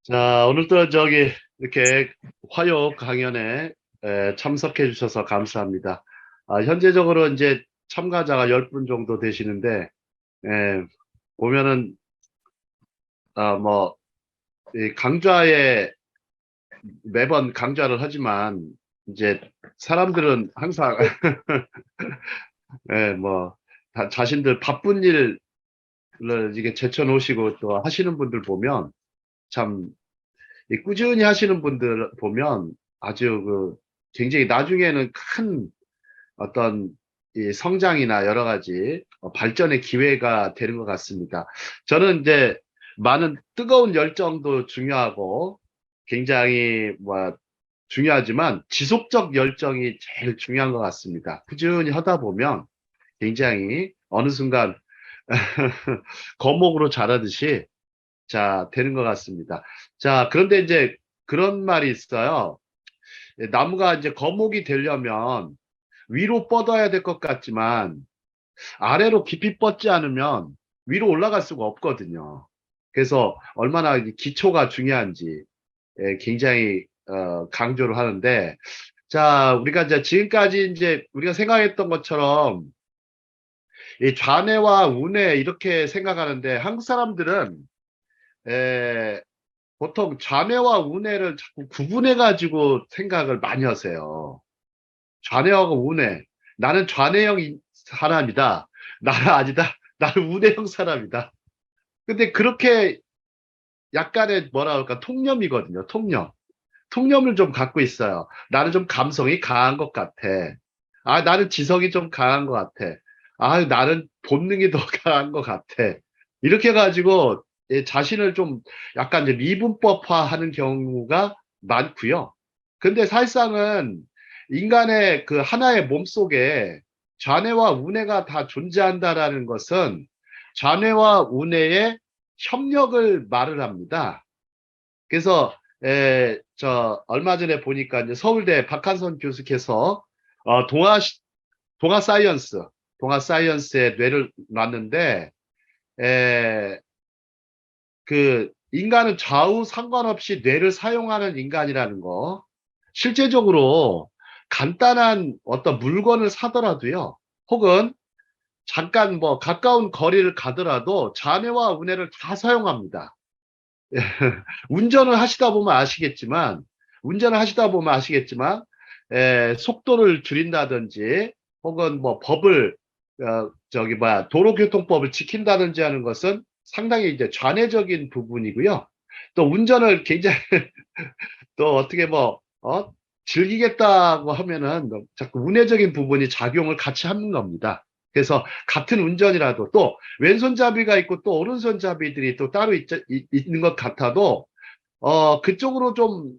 자, 오늘도 이렇게 화요 강연에 참석해 주셔서 감사합니다. 현재적으로 이제 참가자가 10분 정도 되시는데, 에, 보면은, 뭐, 이 강좌에 매번 강좌를 하지만, 이제 사람들은 항상, 뭐, 자신들 바쁜 일을 이게 제쳐놓으시고 또 하시는 분들 보면, 참, 이 꾸준히 하시는 분들 보면 아주 굉장히 나중에는 큰 어떤 이 성장이나 여러 가지 발전의 기회가 되는 것 같습니다. 저는 이제 많은 뜨거운 열정도 중요하고 굉장히 중요하지만 지속적 열정이 제일 중요한 것 같습니다. 꾸준히 하다 보면 굉장히 어느 순간 거목으로 자라듯이 되는 것 같습니다. 자, 그런데 이제 그런 말이 있어요. 나무가 이제 거목이 되려면 위로 뻗어야 될 것 같지만 아래로 깊이 뻗지 않으면 위로 올라갈 수가 없거든요. 그래서 얼마나 기초가 중요한지 굉장히 강조를 하는데, 자, 우리가 이제 지금까지 이제 우리가 생각했던 것처럼 이 좌뇌와 우뇌 이렇게 생각하는데 한국 사람들은 에, 보통 좌뇌와 우뇌를 자꾸 구분해 가지고 생각을 많이 하세요. 좌뇌하고 우뇌. 나는 좌뇌형 사람이다. 나는 아니다. 나는 우뇌형 사람이다. 근데 그렇게 약간의 뭐라 그럴까 통념이거든요. 통념. 통념을 좀 갖고 있어요. 나는 좀 감성이 강한 것 같아. 나는 지성이 좀 강한 것 같아. 나는 본능이 더 강한 것 같아. 이렇게 가지고 자신을 좀 약간 이제 미분법화하는 경우가 많고요. 근데 사실상은 인간의 그 하나의 몸 속에 좌뇌와 우뇌가 다 존재한다라는 것은 좌뇌와 우뇌의 협력을 말을 합니다. 그래서 얼마 전에 보니까 이제 서울대 박한선 교수께서 동아 사이언스 동아 사이언스에 뇌를 놨는데 에, 그 인간은 좌우 상관없이 뇌를 사용하는 인간이라는 거, 실제적으로 간단한 어떤 물건을 사더라도요, 혹은 잠깐 뭐 가까운 거리를 가더라도 좌뇌와 우뇌를 다 사용합니다. 운전을 하시다 보면 아시겠지만, 운전을 하시다 보면 아시겠지만, 속도를 줄인다든지, 혹은 뭐 법을, 도로교통법을 지킨다든지 하는 것은 상당히 이제 좌뇌적인 부분이고요. 또 운전을 굉장히 또 어떻게 즐기겠다고 하면은 자꾸 운해적인 부분이 작용을 같이 하는 겁니다. 그래서 같은 운전이라도 또 왼손잡이가 있고 또 오른손잡이들이 또 따로 있는 것 같아도 그쪽으로 좀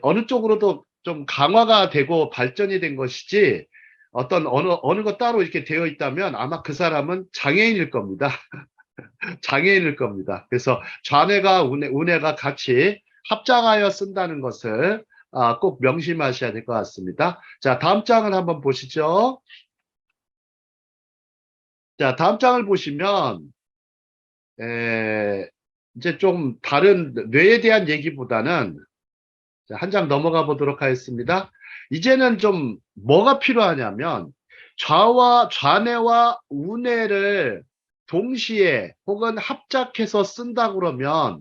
어느 쪽으로도 좀 강화가 되고 발전이 된 것이지 어떤 어느 것 따로 이렇게 되어 있다면 아마 그 사람은 장애인일 겁니다. 장애인일 겁니다. 그래서 좌뇌가 우뇌가 같이 합장하여 쓴다는 것을 꼭 명심하셔야 될 것 같습니다. 자, 다음 장을 한번 보시죠. 자, 다음 장을 보시면 이제 좀 다른 뇌에 대한 얘기보다는 한 장 넘어가 보도록 하겠습니다. 이제는 좀 뭐가 필요하냐면 좌뇌와 우뇌를 동시에 혹은 합작해서 쓴다 그러면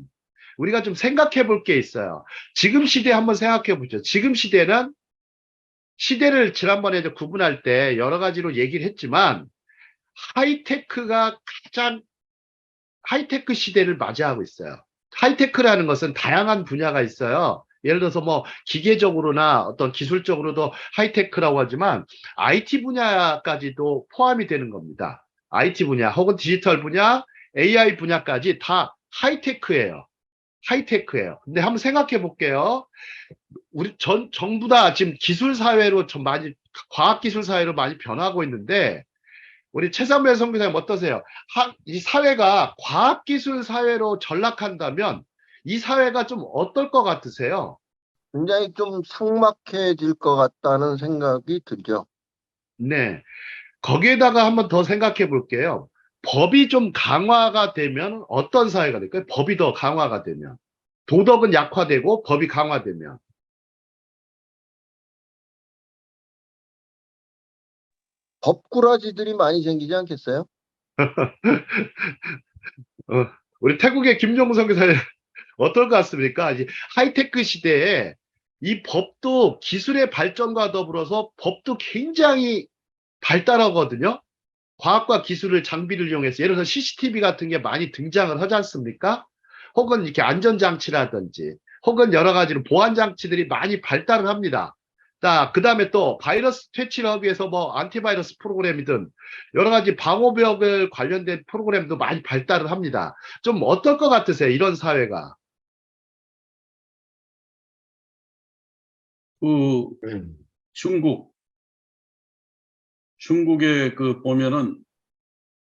우리가 좀 생각해 볼 게 있어요. 지금 시대 한번 생각해 보죠. 지금 시대는 시대를 지난번에 이제 구분할 때 여러 가지로 얘기를 했지만 하이테크가 가장 하이테크 시대를 맞이하고 있어요. 하이테크라는 것은 다양한 분야가 있어요. 예를 들어서 뭐 기계적으로나 어떤 기술적으로도 하이테크라고 하지만 IT 분야까지도 포함이 되는 겁니다. IT 분야 혹은 디지털 분야, AI 분야까지 다 하이테크예요. 하이테크예요. 근데 한번 생각해 볼게요. 우리 전부 다 지금 기술 사회로 좀 많이 과학 기술 사회로 많이 변하고 있는데 우리 최삼배 선교사님 어떠세요? 이 사회가 과학기술 사회로 전락한다면 이 사회가 좀 어떨 것 같으세요? 굉장히 좀 삭막해질 것 같다는 생각이 들죠. 네. 거기에다가 한번 더 생각해 볼게요. 법이 좀 강화가 되면 어떤 사회가 될까요? 법이 더 강화가 되면. 도덕은 약화되고 법이 강화되면. 법꾸라지들이 많이 생기지 않겠어요? 어, 우리 태국의 김종국 선교사님 어떨 것 같습니까? 이제 하이테크 시대에 이 법도 기술의 발전과 더불어서 법도 굉장히 발달하거든요. 과학과 기술을 장비를 이용해서 예를 들어서 CCTV 같은 게 많이 등장을 하지 않습니까? 혹은 이렇게 안전장치라든지 혹은 여러 가지로 보안장치들이 많이 발달을 합니다. 자, 그 다음에 또 바이러스 퇴치를 하기 위해서 뭐 안티바이러스 프로그램이든 여러 가지 방호벽을 관련된 프로그램도 많이 발달을 합니다. 좀 어떨 것 같으세요? 이런 사회가. 그 음. 중국에 그 보면은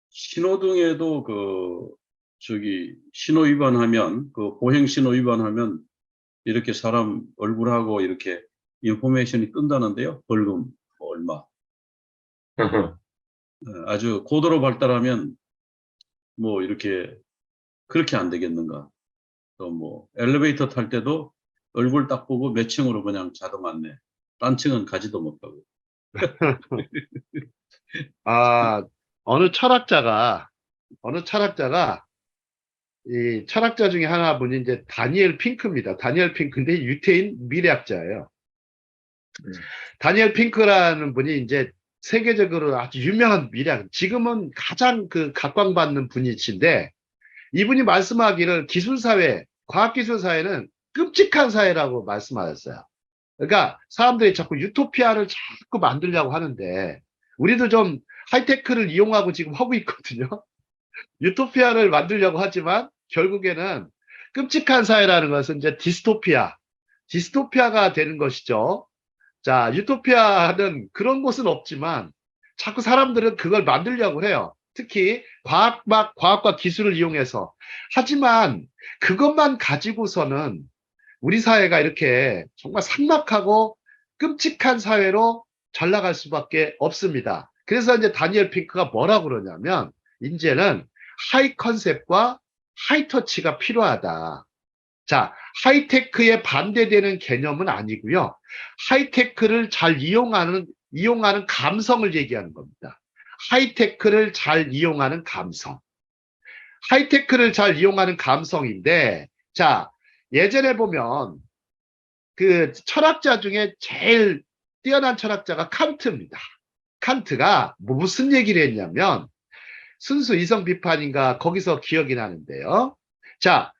신호등에도 그 저기 신호 위반하면 그 보행 신호 위반하면 이렇게 사람 얼굴하고 이렇게 인포메이션이 뜬다는데요. 벌금 얼마. 아주 고도로 발달하면 뭐 이렇게 그렇게 안 되겠는가. 또 뭐 엘리베이터 탈 때도 얼굴 딱 보고 몇 층으로 그냥 자동 안내. 딴 층은 가지도 못하고. 아, 어느 철학자가, 어느 철학자가, 이 철학자 중에 하나 분이 이제 다니엘 핑크입니다. 다니엘 핑크인데 유태인 미래학자예요. 다니엘 핑크라는 분이 이제 세계적으로 아주 유명한 미래학, 지금은 가장 그 각광받는 분이신데 이분이 말씀하기를 기술사회, 과학기술사회는 끔찍한 사회라고 말씀하셨어요. 그러니까 사람들이 자꾸 유토피아를 자꾸 만들려고 하는데 우리도 좀 하이테크를 이용하고 지금 하고 있거든요. 유토피아를 만들려고 하지만 결국에는 끔찍한 사회라는 것은 이제 디스토피아가 되는 것이죠. 자, 유토피아는 그런 곳은 없지만 자꾸 사람들은 그걸 만들려고 해요. 특히 과학과 기술을 이용해서. 하지만 그것만 가지고서는 우리 사회가 이렇게 정말 삭막하고 끔찍한 사회로 잘 나갈 수밖에 없습니다. 그래서 이제 다니엘 핑크가 뭐라고 그러냐면 이제는 하이 컨셉과 하이 터치가 필요하다. 자, 하이테크에 반대되는 개념은 아니고요. 하이테크를 잘 이용하는 감성을 얘기하는 겁니다. 하이테크를 잘 이용하는 감성. 하이테크를 잘 이용하는 감성인데, 자, 예전에 보면 그 철학자 중에 제일 뛰어난 철학자가 칸트입니다. 칸트가 무슨 얘기를 했냐면, 순수 이성 비판인가 거기서 기억이 나는데요. 자,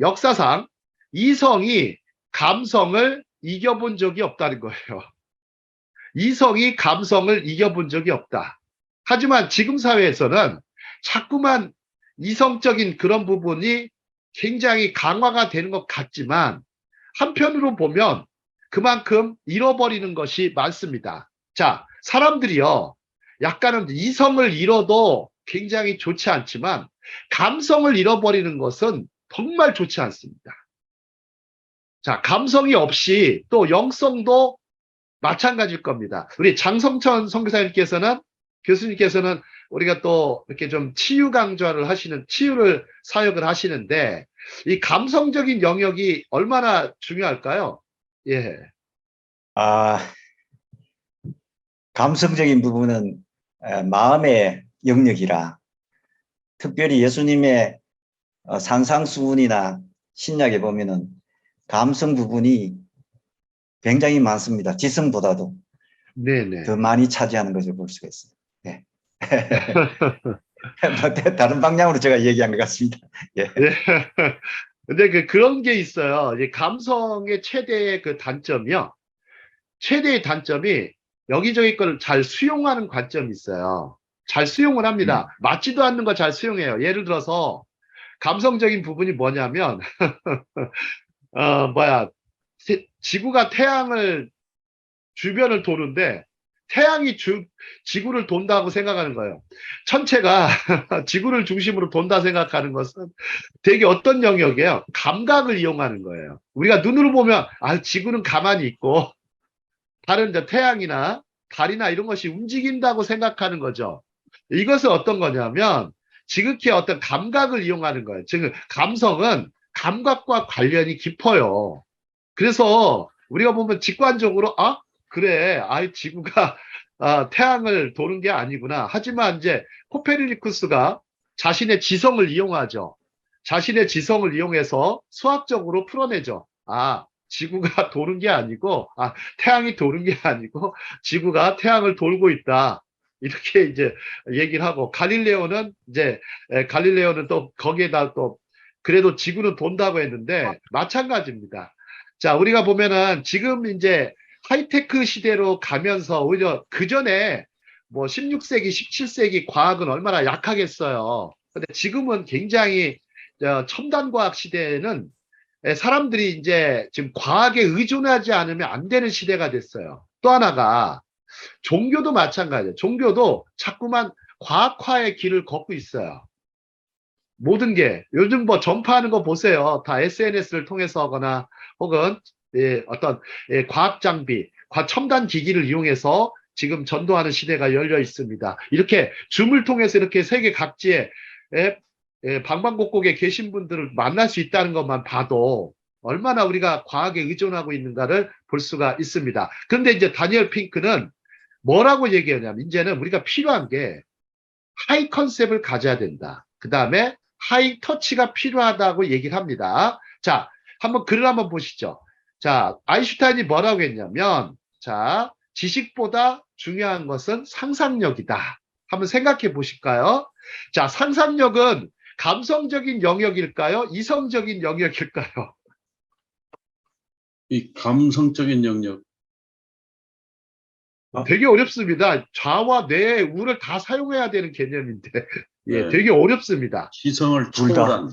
역사상 이성이 감성을 이겨본 적이 없다는 거예요. 이성이 감성을 이겨본 적이 없다. 하지만 지금 사회에서는 자꾸만 이성적인 그런 부분이 굉장히 강화가 되는 것 같지만 한편으로 보면 그만큼 잃어버리는 것이 많습니다. 자, 사람들이요. 약간은 이성을 잃어도 굉장히 좋지 않지만 감성을 잃어버리는 것은 정말 좋지 않습니다. 자, 감성이 없이 또 영성도 마찬가지일 겁니다. 우리 장성천 교수님께서는 우리가 또 이렇게 좀 치유를 사역을 하시는데 이 감성적인 영역이 얼마나 중요할까요? 예. 아, 감성적인 부분은 마음의 영역이라 특별히 예수님의 산상수훈이나 신약에 보면은 감성 부분이 굉장히 많습니다. 지성보다도 네네. 더 많이 차지하는 것을 볼 수가 있어요. 네. 다른 방향으로 제가 얘기한 것 같습니다. 예. 예. 근데 그런 게 있어요. 이제 감성의 최대의 그 단점이요. 최대의 단점이 여기저기 걸 잘 수용하는 관점이 있어요. 잘 수용을 합니다. 맞지도 않는 거 잘 수용해요. 예를 들어서 감성적인 부분이 뭐냐면 지구가 태양을 주변을 도는데 태양이 지구를 돈다고 생각하는 거예요. 천체가 지구를 중심으로 돈다 생각하는 것은 되게 어떤 영역이에요? 감각을 이용하는 거예요. 우리가 눈으로 보면 지구는 가만히 있고 다른 태양이나 달이나 이런 것이 움직인다고 생각하는 거죠. 이것은 어떤 거냐면 지극히 어떤 감각을 이용하는 거예요. 즉 감성은 감각과 관련이 깊어요. 그래서 우리가 보면 직관적으로 그래, 지구가 태양을 도는 게 아니구나. 하지만 이제 코페르니쿠스가 자신의 지성을 이용하죠. 자신의 지성을 이용해서 수학적으로 풀어내죠. 지구가 도는 게 아니고, 태양이 도는 게 아니고, 지구가 태양을 돌고 있다. 이렇게 이제 얘기를 하고, 갈릴레오는 또 거기에다 또, 그래도 지구는 돈다고 했는데, 마찬가지입니다. 자, 우리가 보면은 지금 이제 하이테크 시대로 가면서 오히려 그 전에 뭐 16세기, 17세기 과학은 얼마나 약하겠어요. 근데 지금은 굉장히 첨단 과학 시대에는 사람들이 이제 지금 과학에 의존하지 않으면 안 되는 시대가 됐어요. 또 하나가 종교도 마찬가지예요. 종교도 자꾸만 과학화의 길을 걷고 있어요. 모든 게 요즘 뭐 전파하는 거 보세요. 다 SNS를 통해서 하거나 혹은 어떤 과학 장비, 첨단 기기를 이용해서 지금 전도하는 시대가 열려 있습니다. 이렇게 줌을 통해서 이렇게 세계 각지에 방방곡곡에 계신 분들을 만날 수 있다는 것만 봐도 얼마나 우리가 과학에 의존하고 있는가를 볼 수가 있습니다. 그런데 이제 다니엘 핑크는 뭐라고 얘기하냐면 이제는 우리가 필요한 게 하이 컨셉을 가져야 된다. 그 다음에 하이 터치가 필요하다고 얘기를 합니다. 자, 한번 글을 한번 보시죠. 자, 아인슈타인이 뭐라고 했냐면, 자, 지식보다 중요한 것은 상상력이다. 한번 생각해 보실까요? 자, 상상력은 감성적인 영역일까요? 이성적인 영역일까요? 이 감성적인 영역. 되게 어렵습니다. 좌와 뇌, 우를 다 사용해야 되는 개념인데, 네. 되게 어렵습니다. 지성을 둘 다.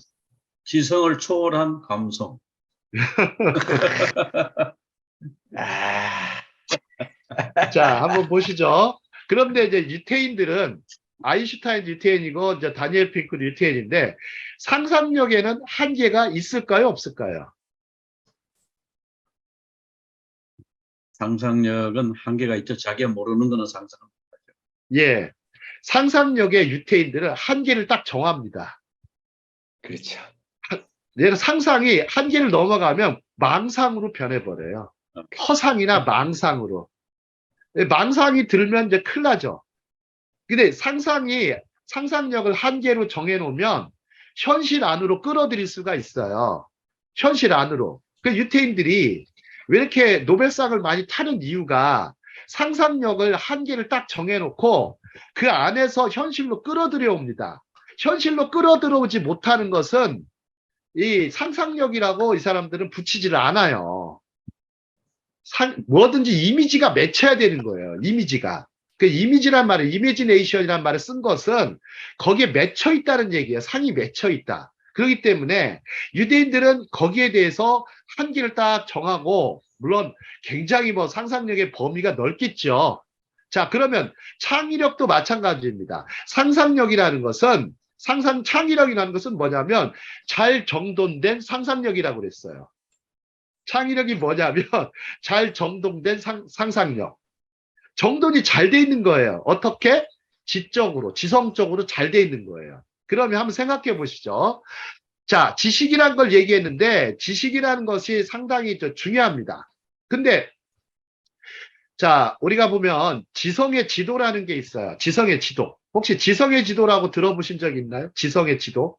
초월한 감성. 자, 한번 보시죠. 그런데 이제 유태인들은 아인슈타인 유태인이고 이제 다니엘 핑크 유태인인데 상상력에는 한계가 있을까요, 없을까요? 상상력은 한계가 있죠. 자기가 모르는 거는 상상. 예. 상상력의 유태인들은 한계를 딱 정합니다. 그렇죠. 얘는 상상이 한계를 넘어가면 망상으로 변해버려요. 허상이나 망상으로. 망상이 들면 이제 큰일 나죠. 근데 상상력을 한계로 정해놓으면 현실 안으로 끌어들일 수가 있어요. 현실 안으로. 그 유태인들이 왜 이렇게 노벨상을 많이 타는 이유가 상상력을 한계를 딱 정해놓고 그 안에서 현실로 끌어들여 옵니다. 현실로 끌어들어오지 못하는 것은 이 상상력이라고 이 사람들은 붙이지를 않아요. 뭐든지 이미지가 맺혀야 되는 거예요. 이미지가. 그 이미지란 말을, 이미지네이션이란 말을 쓴 것은 거기에 맺혀 있다는 얘기예요. 상이 맺혀 있다. 그렇기 때문에 유대인들은 거기에 대해서 한계를 딱 정하고, 물론 굉장히 뭐 상상력의 범위가 넓겠죠. 자, 그러면 창의력도 마찬가지입니다. 창의력이라는 것은 뭐냐면 잘 정돈된 상상력이라고 그랬어요. 창의력이 뭐냐면 잘 정돈된 상상력. 정돈이 잘 돼 있는 거예요. 어떻게? 지적으로, 지성적으로 잘 돼 있는 거예요. 그러면 한번 생각해 보시죠. 자, 지식이라는 걸 얘기했는데 지식이라는 것이 상당히 중요합니다. 근데 자, 우리가 보면 지성의 지도라는 게 있어요. 지성의 지도. 혹시 지성의 지도라고 들어보신 적 있나요? 지성의 지도?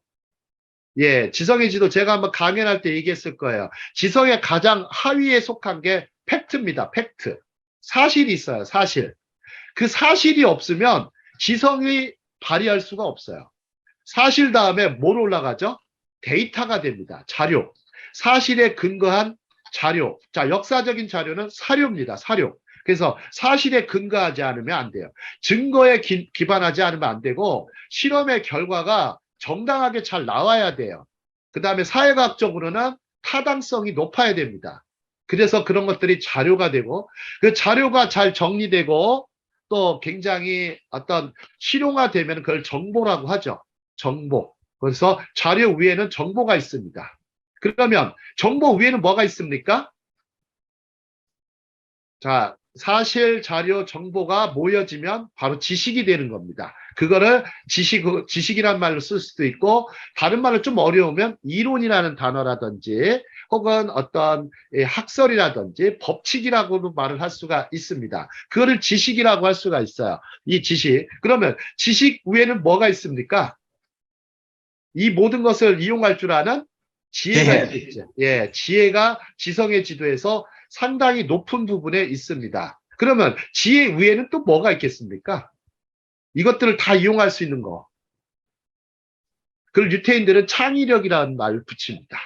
예, 지성의 지도 제가 한번 강연할 때 얘기했을 거예요. 지성의 가장 하위에 속한 게 팩트입니다. 팩트. 사실이 있어요. 사실. 그 사실이 없으면 지성이 발휘할 수가 없어요. 사실 다음에 뭘 올라가죠? 데이터가 됩니다. 자료. 사실에 근거한 자료. 자, 역사적인 자료는 사료입니다. 사료. 그래서 사실에 근거하지 않으면 안 돼요. 증거에 기반하지 않으면 안 되고 실험의 결과가 정당하게 잘 나와야 돼요. 그 다음에 사회과학적으로는 타당성이 높아야 됩니다. 그래서 그런 것들이 자료가 되고 그 자료가 잘 정리되고 또 굉장히 어떤 실용화되면 그걸 정보라고 하죠. 정보. 그래서 자료 위에는 정보가 있습니다. 그러면 정보 위에는 뭐가 있습니까? 자, 사실, 자료, 정보가 모여지면 바로 지식이 되는 겁니다. 그거를 지식이란 말로 쓸 수도 있고, 다른 말로 좀 어려우면 이론이라는 단어라든지 혹은 어떤 학설이라든지 법칙이라고도 말을 할 수가 있습니다. 그거를 지식이라고 할 수가 있어요. 이 지식. 그러면 지식 위에는 뭐가 있습니까? 이 모든 것을 이용할 줄 아는 지혜가 있겠죠. 예, 지혜가 지성의 지도에서 상당히 높은 부분에 있습니다. 그러면 지혜 위에는 또 뭐가 있겠습니까? 이것들을 다 이용할 수 있는 거. 그걸 유태인들은 창의력이라는 말을 붙입니다.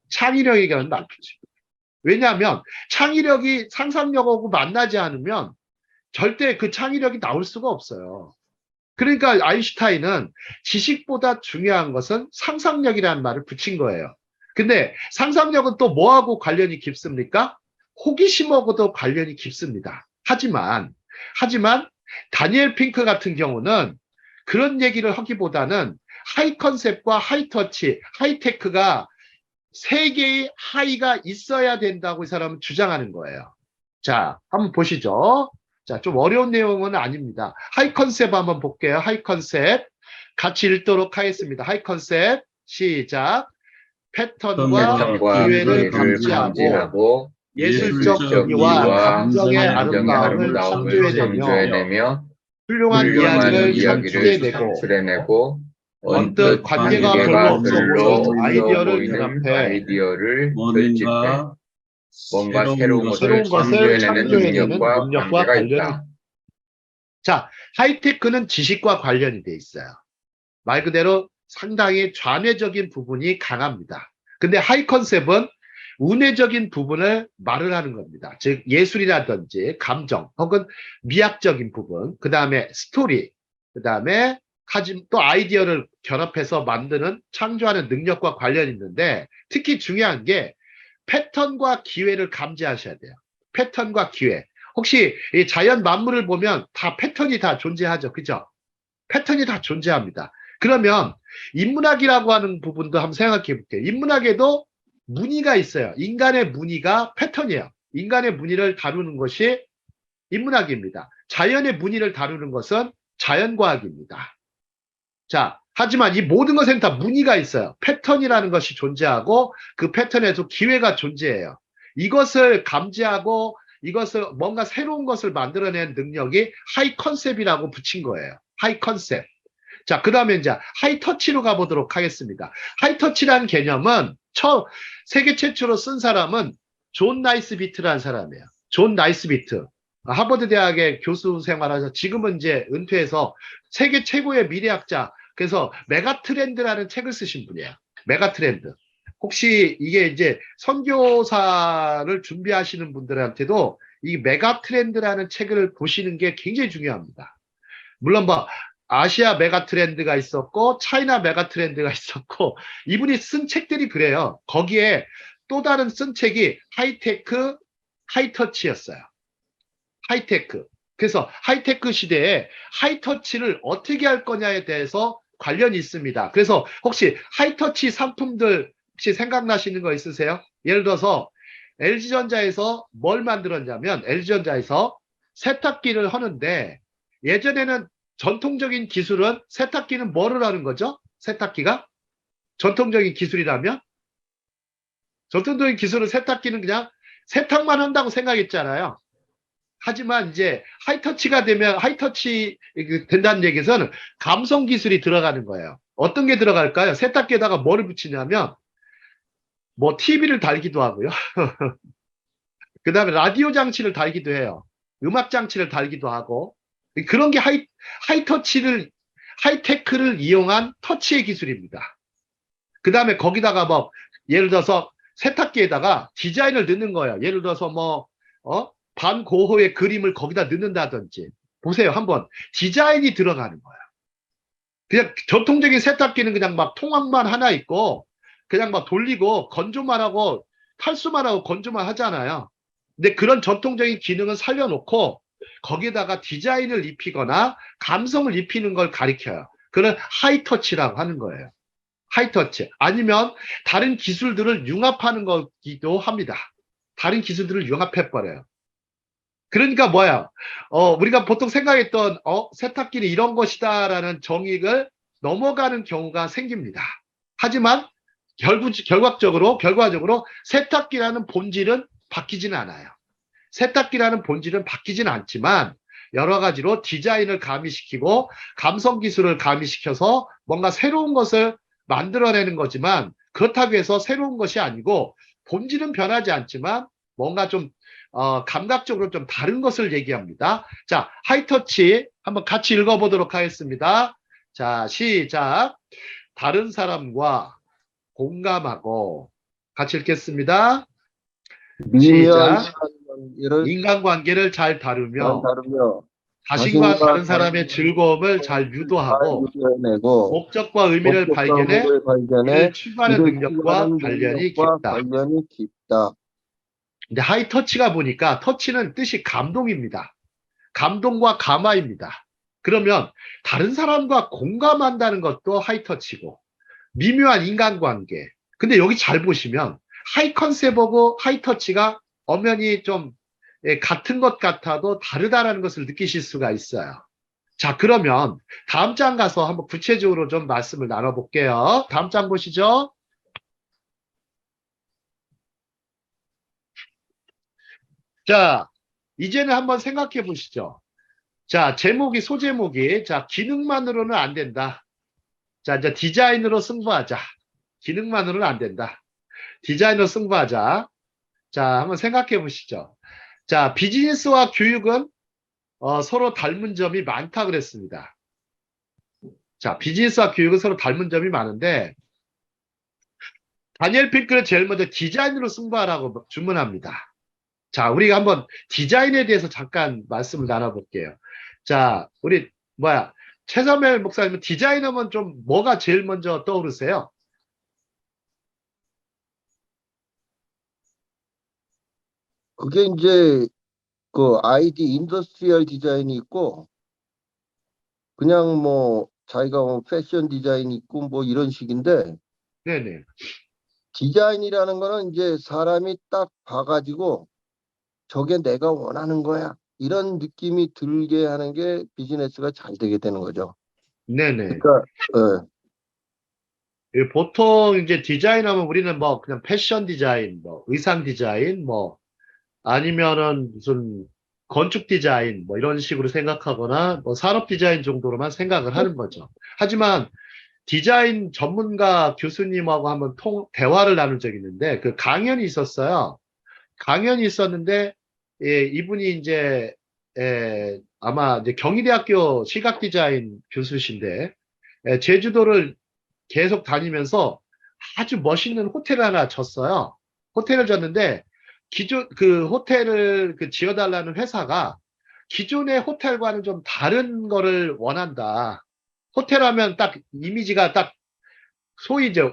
창의력이라는 말을 붙입니다. 왜냐하면 창의력이 상상력하고 만나지 않으면 절대 그 창의력이 나올 수가 없어요. 그러니까 아인슈타인은 지식보다 중요한 것은 상상력이라는 말을 붙인 거예요. 근데 상상력은 또 뭐하고 관련이 깊습니까? 호기심하고도 관련이 깊습니다. 하지만 다니엘 핑크 같은 경우는 그런 얘기를 하기보다는 하이 컨셉과 하이 터치, 하이테크가 세 개의 하이가 있어야 된다고 이 사람은 주장하는 거예요. 자, 한번 보시죠. 자, 좀 어려운 내용은 아닙니다. 하이 컨셉 한번 볼게요. 하이 컨셉. 같이 읽도록 하겠습니다. 하이 컨셉. 시작. 패턴과 기회를 감지하고 예술적 의미와 감정의 아름다움을 창조해내며 훌륭한 이야기를 창출해내고 언뜻 관계가 별로 없어 보이는 아이디어를 결합해 뭔가 새로운 것을 창조해내는 능력과 관련이 있다. 자, 하이테크는 지식과 관련이 돼 있어요. 말 그대로 상당히 좌뇌적인 부분이 강합니다. 근데 하이 컨셉은 우뇌적인 부분을 말을 하는 겁니다. 즉 예술이라든지 감정 혹은 미학적인 부분, 그 다음에 스토리, 그 다음에 또 아이디어를 결합해서 만드는 창조하는 능력과 관련이 있는데, 특히 중요한 게 패턴과 기회를 감지하셔야 돼요. 패턴과 기회. 혹시 이 자연 만물을 보면 다 패턴이 다 존재하죠. 그죠? 패턴이 다 존재합니다. 그러면 인문학이라고 하는 부분도 한번 생각해 볼게요. 인문학에도 무늬가 있어요. 인간의 무늬가 패턴이에요. 인간의 무늬를 다루는 것이 인문학입니다. 자연의 무늬를 다루는 것은 자연과학입니다. 자, 하지만 이 모든 것에는 다 무늬가 있어요. 패턴이라는 것이 존재하고 그 패턴에도 기회가 존재해요. 이것을 감지하고 이것을 뭔가 새로운 것을 만들어낸 능력이 하이 컨셉이라고 붙인 거예요. 하이 컨셉. 자, 그 다음에 이제 하이 터치로 가보도록 하겠습니다. 하이 터치라는 개념은 세계 최초로 쓴 사람은 존 나이스비트라는 사람이에요. 존 나이스비트. 하버드 대학의 교수 생활하셔서 지금은 이제 은퇴해서 세계 최고의 미래학자, 그래서 메가트렌드라는 책을 쓰신 분이에요. 메가트렌드. 혹시 이게 이제 선교사를 준비하시는 분들한테도 이 메가트렌드라는 책을 보시는 게 굉장히 중요합니다. 물론 뭐 아시아 메가트렌드가 있었고 차이나 메가트렌드가 있었고 이분이 쓴 책들이 그래요. 거기에 또 다른 쓴 책이 하이테크, 하이터치였어요. 하이테크. 그래서 하이테크 시대에 하이터치를 어떻게 할 거냐에 대해서 관련이 있습니다. 그래서 혹시 하이터치 상품들 혹시 생각나시는 거 있으세요? 예를 들어서 LG전자에서 뭘 만들었냐면 LG전자에서 세탁기를 하는데 예전에는 전통적인 기술은 세탁기는 뭐를 하는 거죠? 세탁기가? 전통적인 기술이라면? 전통적인 기술은 세탁기는 그냥 세탁만 한다고 생각했잖아요. 하지만 이제 하이터치가 되면 하이터치 된다는 얘기에서는 감성 기술이 들어가는 거예요. 어떤 게 들어갈까요? 세탁기에다가 뭐를 붙이냐면 뭐 TV를 달기도 하고요. 그 다음에 라디오 장치를 달기도 해요. 음악 장치를 달기도 하고 그런 게 하이터치를 하이테크를 이용한 터치의 기술입니다. 그 다음에 거기다가 뭐 예를 들어서 세탁기에다가 디자인을 넣는 거예요. 예를 들어서 뭐 반고흐의 그림을 거기다 넣는다든지. 보세요. 한번 디자인이 들어가는 거야. 그냥 전통적인 세탁기는 그냥 막 통합만 하나 있고 그냥 막 돌리고 건조만 하고 탈수만 하고 건조만 하잖아요. 근데 그런 전통적인 기능은 살려놓고 거기에다가 디자인을 입히거나 감성을 입히는 걸 가리켜요. 그걸 하이터치라고 하는 거예요. 하이터치. 아니면 다른 기술들을 융합하는 거기도 합니다. 다른 기술들을 융합해버려요. 그러니까 뭐야? 우리가 보통 생각했던 세탁기는 이런 것이다라는 정의를 넘어가는 경우가 생깁니다. 하지만 결과적으로 세탁기라는 본질은 바뀌지는 않아요. 세탁기라는 본질은 바뀌지는 않지만 여러 가지로 디자인을 가미시키고 감성 기술을 가미시켜서 뭔가 새로운 것을 만들어내는 거지만 그렇다고 해서 새로운 것이 아니고 본질은 변하지 않지만 뭔가 좀 감각적으로 좀 다른 것을 얘기합니다. 자, 하이터치 한번 같이 읽어보도록 하겠습니다. 자, 시작. 다른 사람과 공감하고 같이 읽겠습니다. 미묘한 시작. 관계를 인간관계를 잘 잘 다루며 다루며 자신과 다른 자신과 사람의 즐거움을 잘 잘 유도하고 유도해내고 목적과 의미를 목적과 발견해 의미를 발견해 이를 추구하는 이를 능력과 추구하는 관련이 능력과 깊다. 관련이 깊다. 근데 하이터치가 보니까 터치는 뜻이 감동입니다. 감동과 감화입니다. 그러면 다른 사람과 공감한다는 것도 하이터치고 미묘한 인간관계. 근데 여기 잘 보시면 하이 컨셉하고 하이터치가 엄연히 좀 같은 것 같아도 다르다라는 것을 느끼실 수가 있어요. 자, 그러면 다음 장 가서 한번 구체적으로 좀 말씀을 나눠볼게요. 다음 장 보시죠. 자, 이제는 한번 생각해 보시죠. 자, 소제목이, 자, 기능만으로는 안 된다. 자, 이제 디자인으로 승부하자. 기능만으로는 안 된다. 디자인으로 승부하자. 자, 한번 생각해 보시죠. 자, 비즈니스와 교육은 서로 닮은 점이 많다 그랬습니다. 자, 비즈니스와 교육은 서로 닮은 점이 많은데 다니엘 핑크는 제일 먼저 디자인으로 승부하라고 주문합니다. 자, 우리가 한번 디자인에 대해서 잠깐 말씀을 나눠볼게요. 자, 우리 최선멜 목사님은 디자이너면 좀 뭐가 제일 먼저 떠오르세요? 그게 이제 그 ID 인더스트리얼 디자인이 있고 그냥 뭐 자기가 뭐 패션 디자인이 있고 뭐 이런 식인데 네네. 디자인이라는 거는 이제 사람이 딱 봐가지고 저게 내가 원하는 거야. 이런 느낌이 들게 하는 게 비즈니스가 잘 되게 되는 거죠. 네네. 그러니까 보통 이제 디자인하면 우리는 뭐 그냥 패션 디자인, 뭐 의상 디자인, 뭐 아니면은 무슨 건축 디자인 뭐 이런 식으로 생각하거나 뭐 산업 디자인 정도로만 생각을 하는 거죠. 하지만 디자인 전문가 교수님하고 한번 대화를 나눈 적이 있는데 그 강연이 있었어요. 강연이 있었는데 이분이 이제 아마 이제 경희대학교 시각 디자인 교수신데 제주도를 계속 다니면서 아주 멋있는 호텔을 하나 졌어요. 호텔을 졌는데 기존 그 호텔을 지어달라는 회사가 기존의 호텔과는 좀 다른 거를 원한다. 호텔 하면 딱 이미지가 딱 소위 이제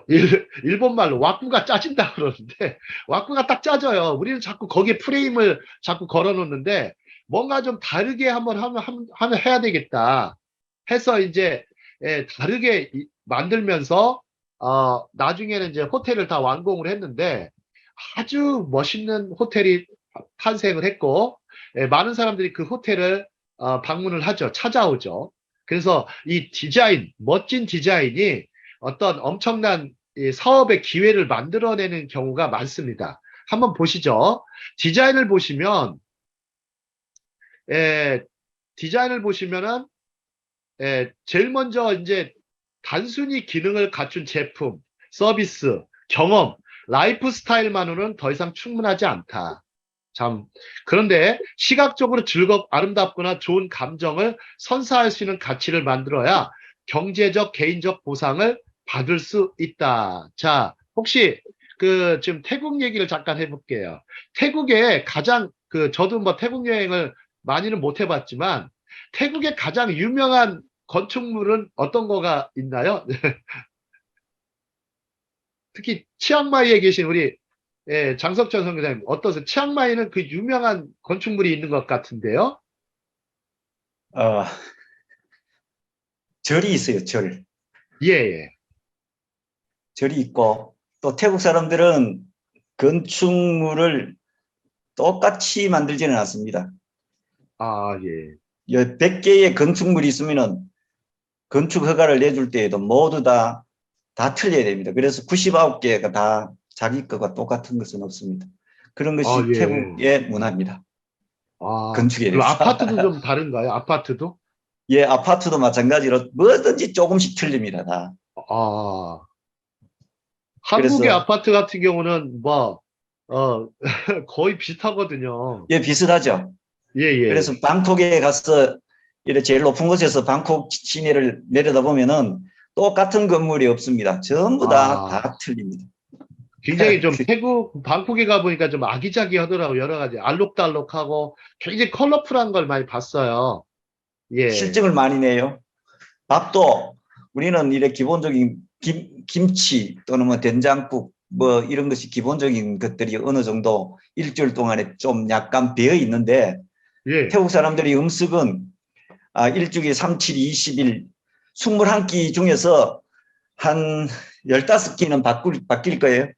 일본말로 왁구가 짜진다 그러는데 왁구가 딱 짜져요. 우리는 자꾸 거기에 프레임을 자꾸 걸어 놓는데 뭔가 좀 다르게 한번 해야 되겠다 해서 이제 다르게 만들면서 나중에는 이제 호텔을 다 완공을 했는데 아주 멋있는 호텔이 탄생을 했고 많은 사람들이 그 호텔을 방문을 하죠. 찾아오죠. 그래서 이 디자인, 멋진 디자인이 어떤 엄청난 사업의 기회를 만들어내는 경우가 많습니다. 한번 보시죠. 디자인을 보시면 디자인을 보시면은 제일 먼저 이제 단순히 기능을 갖춘 제품, 서비스, 경험, 라이프 스타일만으로는 더 이상 충분하지 않다. 참. 그런데 시각적으로 아름답거나 좋은 감정을 선사할 수 있는 가치를 만들어야 경제적, 개인적 보상을 받을 수 있다. 자, 혹시 지금 태국 얘기를 잠깐 해볼게요. 태국에 가장 저도 뭐 태국 여행을 많이는 못 해봤지만 태국의 가장 유명한 건축물은 어떤 거가 있나요? 특히 치앙마이에 계신 우리 장석천 선교사님 어떠세요? 치앙마이는 그 유명한 건축물이 있는 것 같은데요? 어, 절이 있어요, 절. 예. 절이 있고, 또 태국 사람들은 건축물을 똑같이 만들지는 않습니다. 아, 예. 100개의 건축물이 있으면은 건축 허가를 내줄 때에도 모두 다 틀려야 됩니다. 그래서 99개가 다 자기 거가 똑같은 것은 없습니다. 그런 아, 것이 예. 태국의 문화입니다. 아, 건축에 그럼 대해서. 아파트도 좀 다른가요? 아파트도? 예, 아파트도 마찬가지로 뭐든지 조금씩 틀립니다. 다. 아, 한국의 그래서 아파트 같은 경우는 뭐, 거의 비슷하거든요. 예, 비슷하죠. 예, 예. 그래서 방콕에 가서 이렇게 제일 높은 곳에서 방콕 시내를 내려다보면은 똑같은 건물이 없습니다. 전부 다 아, 틀립니다. 굉장히 좀 태국, 방콕에 가보니까 좀 아기자기하더라고, 여러 가지. 알록달록하고 굉장히 컬러풀한 걸 많이 봤어요. 예, 실증을 많이 내요. 밥도 우리는 이렇게 기본적인 김치 또는 뭐 된장국 뭐 이런 것이 기본적인 것들이 어느 정도 일주일 동안에 좀 약간 배어 있는데 예. 태국 사람들이 음식은 일주일에 3, 7, 20일 21끼 중에서 한 15끼는 바뀔 거예요.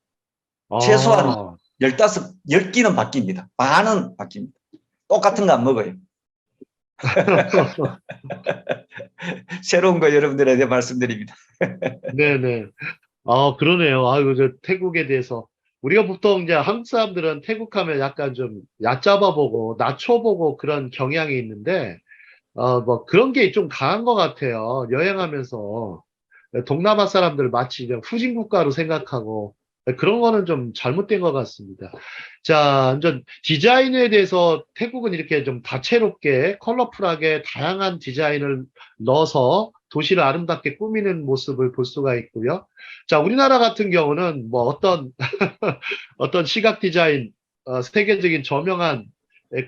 최소한 아, 10끼는 바뀝니다. 반은 바뀝니다. 똑같은 거 안 먹어요. 새로운 거 여러분들에게 말씀드립니다. 네네. 아, 그러네요. 아이고, 저 태국에 대해서. 우리가 보통 이제 한국 사람들은 태국 하면 약간 좀 얕잡아 보고, 낮춰보고 그런 경향이 있는데, 뭐 그런 게 좀 강한 것 같아요. 여행하면서. 동남아 사람들 마치 그냥 후진국가로 생각하고, 그런 거는 좀 잘못된 것 같습니다. 자, 이제 디자인에 대해서 태국은 이렇게 좀 다채롭게, 컬러풀하게 다양한 디자인을 넣어서 도시를 아름답게 꾸미는 모습을 볼 수가 있고요. 자, 우리나라 같은 경우는 뭐 어떤 시각 디자인, 세계적인 저명한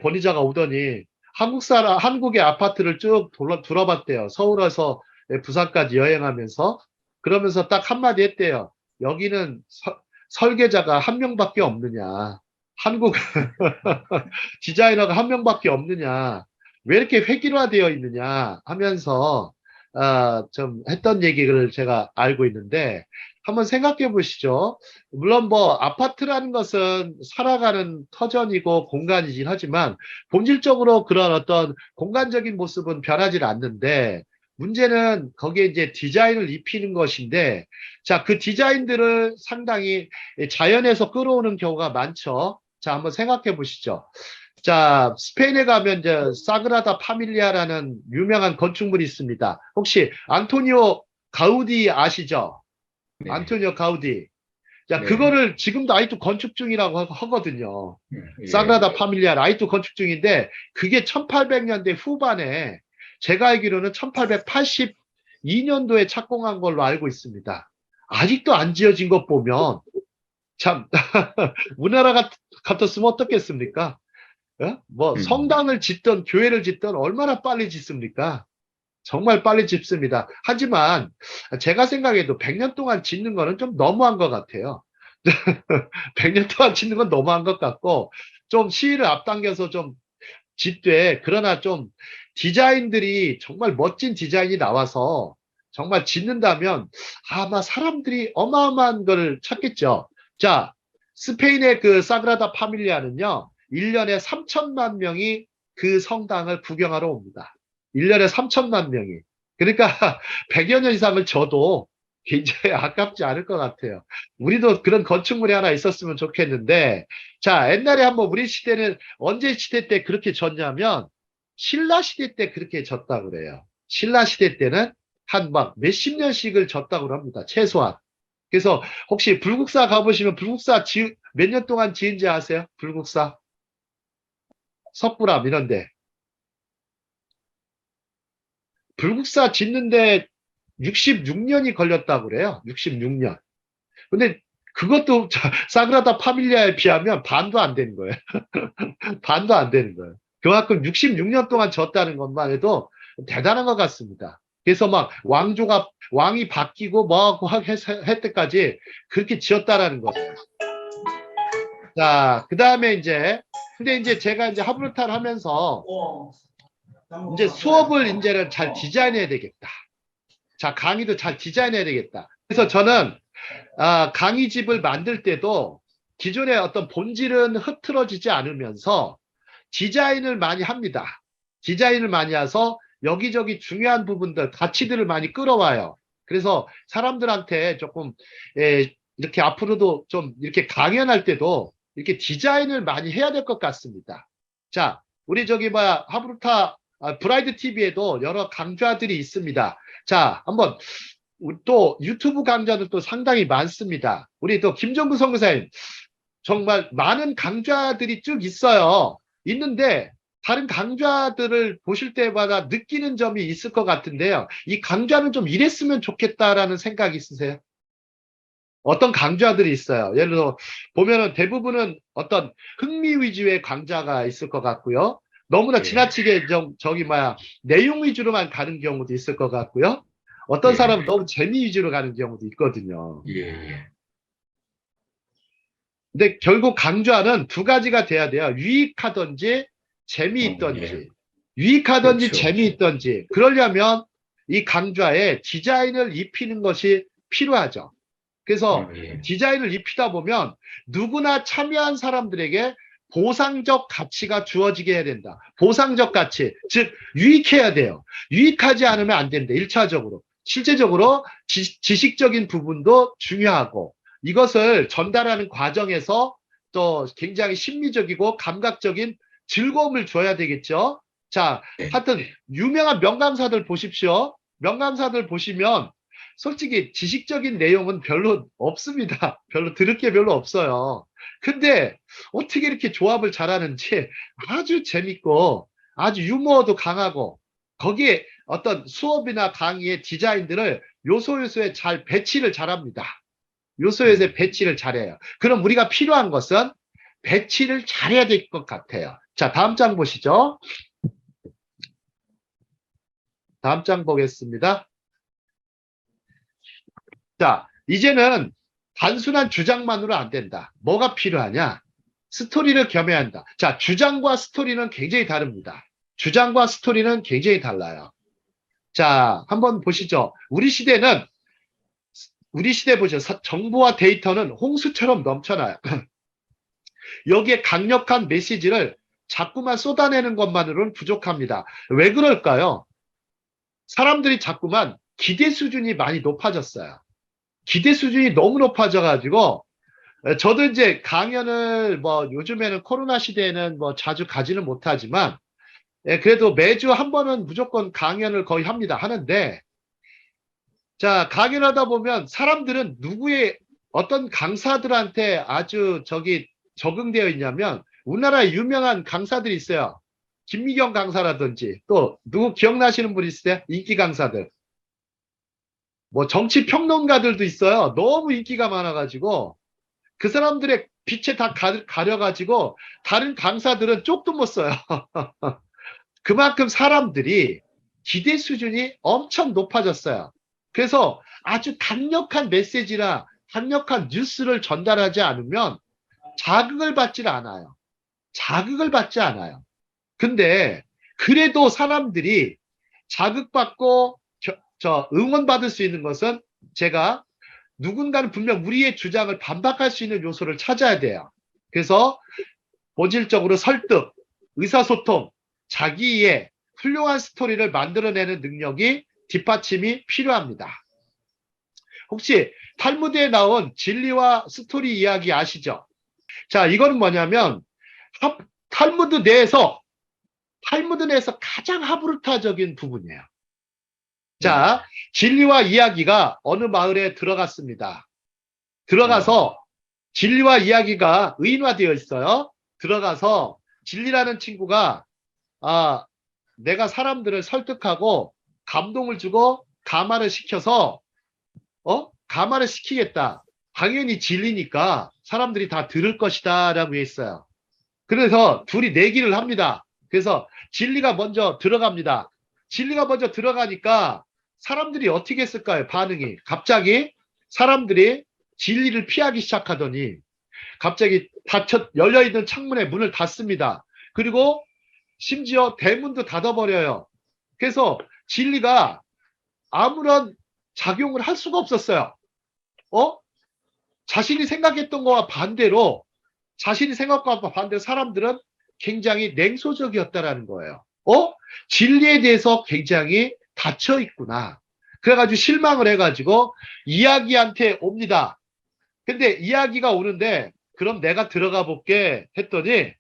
권위자가 오더니 한국의 아파트를 쭉 둘러봤대요. 서울에서 부산까지 여행하면서. 그러면서 딱 한마디 했대요. 여기는 설계자가 한 명밖에 없느냐. 한국 디자이너가 한 명밖에 없느냐. 왜 이렇게 획일화되어 있느냐 하면서 좀 했던 얘기를 제가 알고 있는데 한번 생각해 보시죠. 물론 뭐 아파트라는 것은 살아가는 터전이고 공간이긴 하지만 본질적으로 그런 어떤 공간적인 모습은 변하지 않는데 문제는 거기에 이제 디자인을 입히는 것인데 자, 그 디자인들을 상당히 자연에서 끌어오는 경우가 많죠. 자, 한번 생각해 보시죠. 자, 스페인에 가면 이제 사그라다 파밀리아라는 유명한 건축물이 있습니다. 혹시 안토니오 가우디 아시죠? 네. 안토니오 가우디. 자, 네. 그거를 지금도 아직도 건축 중이라고 하거든요. 예. 사그라다 파밀리아 아직도 건축 중인데 그게 1800년대 후반에 제가 알기로는 1882년도에 착공한 걸로 알고 있습니다. 아직도 안 지어진 것 보면 참 우리나라 같았으면 어떻겠습니까? 예? 뭐 성당을 짓든 교회를 짓든 얼마나 빨리 짓습니까? 정말 빨리 짓습니다. 하지만 제가 생각해도 100년 동안 짓는 거는 좀 너무한 것 같아요. 100년 동안 짓는 건 너무한 것 같고 좀 시일을 앞당겨서 좀 짓되 그러나 좀 디자인들이 정말 멋진 디자인이 나와서 정말 짓는다면 아마 사람들이 어마어마한 걸 찾겠죠. 자, 스페인의 그 사그라다 파밀리아는요. 1년에 3천만 명이 그 성당을 구경하러 옵니다. 1년에 3천만 명이. 그러니까 100여 년 이상을 져도 굉장히 아깝지 않을 것 같아요. 우리도 그런 건축물이 하나 있었으면 좋겠는데 자, 옛날에 한번 우리 시대는 언제 시대 때 그렇게 졌냐면 신라 시대 때 그렇게 졌다 그래요. 신라 시대 때는 한 막 몇십 년씩을 졌다고 합니다. 최소한. 그래서 혹시 불국사 가보시면 불국사 몇 년 동안 지은지 아세요? 불국사? 석굴암 이런데. 불국사 짓는데 66년이 걸렸다고 그래요. 66년. 근데 그것도 사그라다 파밀리아에 비하면 반도 안 되는 거예요. 반도 안 되는 거예요. 그만큼 66년 동안 졌다는 것만 해도 대단한 것 같습니다. 그래서 막 왕이 바뀌고 뭐하고 할 때까지 그렇게 지었다라는 거예요. 자, 그 다음에 근데 이제 제가 이제 하브르타를 하면서 이제 수업을 이제는 잘 디자인해야 되겠다. 자, 강의도 잘 디자인해야 되겠다. 그래서 저는 강의집을 만들 때도 기존의 어떤 본질은 흐트러지지 않으면서 디자인을 많이 합니다. 디자인을 많이 해서 여기저기 중요한 부분들, 가치들을 많이 끌어와요. 그래서 사람들한테 조금 이렇게 앞으로도 좀 이렇게 강연할 때도 이렇게 디자인을 많이 해야 될 것 같습니다. 자, 우리 저기 뭐야 하브루타 브라이드 TV에도 여러 강좌들이 있습니다. 자, 한번 우리 또 유튜브 강좌도 상당히 많습니다. 우리 또 김정구 선교사님 정말 많은 강좌들이 쭉 있어요. 있는데 다른 강좌들을 보실 때마다 느끼는 점이 있을 것 같은데요. 이 강좌는 좀 이랬으면 좋겠다라는 생각이 있으세요? 어떤 강좌들이 있어요. 예를 들어 보면은 대부분은 어떤 흥미 위주의 강좌가 있을 것 같고요. 너무나 예. 지나치게 내용 위주로만 가는 경우도 있을 것 같고요. 어떤 예. 사람은 너무 재미 위주로 가는 경우도 있거든요. 예, 예. 근데 결국 강좌는 두 가지가 돼야 돼요. 유익하든지 재미있든지. 예. 유익하든지 그렇죠. 재미있든지. 그러려면 이 강좌에 디자인을 입히는 것이 필요하죠. 그래서 예. 디자인을 입히다 보면 누구나 참여한 사람들에게 보상적 가치가 주어지게 해야 된다. 보상적 가치, 즉 유익해야 돼요. 유익하지 않으면 안 된다. 1차적으로. 실제적으로 지식적인 부분도 중요하고 이것을 전달하는 과정에서 또 굉장히 심리적이고 감각적인 즐거움을 줘야 되겠죠. 자, 하여튼 유명한 명강사들 보십시오. 명강사들 보시면 솔직히 지식적인 내용은 별로 없습니다. 별로 들을 게 별로 없어요. 근데 어떻게 이렇게 조합을 잘하는지 아주 재밌고 아주 유머도 강하고 거기에 어떤 수업이나 강의의 디자인들을 요소요소에 잘 배치를 잘합니다. 요소요소에 배치를 잘해요. 그럼 우리가 필요한 것은 배치를 잘해야 될 것 같아요. 자, 다음 장 보시죠. 다음 장 보겠습니다. 자, 이제는 단순한 주장만으로 안 된다. 뭐가 필요하냐? 스토리를 겸해야 한다. 자, 주장과 스토리는 굉장히 다릅니다. 주장과 스토리는 굉장히 달라요. 자, 한번 보시죠. 우리 시대 보죠. 정보와 데이터는 홍수처럼 넘쳐나요. 여기에 강력한 메시지를 자꾸만 쏟아내는 것만으로는 부족합니다. 왜 그럴까요? 사람들이 자꾸만 기대 수준이 많이 높아졌어요. 기대 수준이 너무 높아져가지고 저도 이제 강연을 요즘에는 코로나 시대에는 자주 가지는 못하지만 그래도 매주 한 번은 무조건 강연을 거의 하는데 자, 강연하다 보면 사람들은 누구의 어떤 강사들한테 아주 적응되어 있냐면 우리나라에 유명한 강사들이 있어요. 김미경 강사라든지 또 누구 기억나시는 분 있으세요? 인기 강사들. 정치 평론가들도 있어요. 너무 인기가 많아가지고 그 사람들의 빛에 다 가려가지고 다른 강사들은 쪽도 못 써요. 그만큼 사람들이 기대 수준이 엄청 높아졌어요. 그래서 아주 강력한 메시지나 강력한 뉴스를 전달하지 않으면 자극을 받지 않아요. 자극을 받지 않아요. 근데 그래도 사람들이 자극받고 응원받을 수 있는 것은 제가 누군가는 분명 우리의 주장을 반박할 수 있는 요소를 찾아야 돼요. 그래서 본질적으로 설득, 의사소통, 자기의 훌륭한 스토리를 만들어내는 능력이 뒷받침이 필요합니다. 혹시 탈무드에 나온 진리와 스토리 이야기 아시죠? 자, 이거는 뭐냐면 탈무드 내에서 가장 하브루타적인 부분이에요. 자, 진리와 이야기가 어느 마을에 들어갔습니다. 들어가서 진리와 이야기가 의인화되어 있어요. 들어가서 진리라는 친구가 내가 사람들을 설득하고 감동을 주고 감화를 시켜서 감화를 시키겠다. 당연히 진리니까 사람들이 다 들을 것이다 라고 했어요. 그래서 둘이 내기를 합니다. 그래서 진리가 먼저 들어갑니다. 진리가 먼저 들어가니까 사람들이 어떻게 했을까요? 반응이. 갑자기 사람들이 진리를 피하기 시작하더니 갑자기 열려있는 창문에 문을 닫습니다. 그리고 심지어 대문도 닫아버려요. 그래서 진리가 아무런 작용을 할 수가 없었어요. 자신이 생각했던 것과 반대로 사람들은 굉장히 냉소적이었다라는 거예요. 진리에 대해서 굉장히 닫혀 있구나. 그래가지고 실망을 해가지고 이야기한테 옵니다. 근데 이야기가 오는데 그럼 내가 들어가 볼게 했더니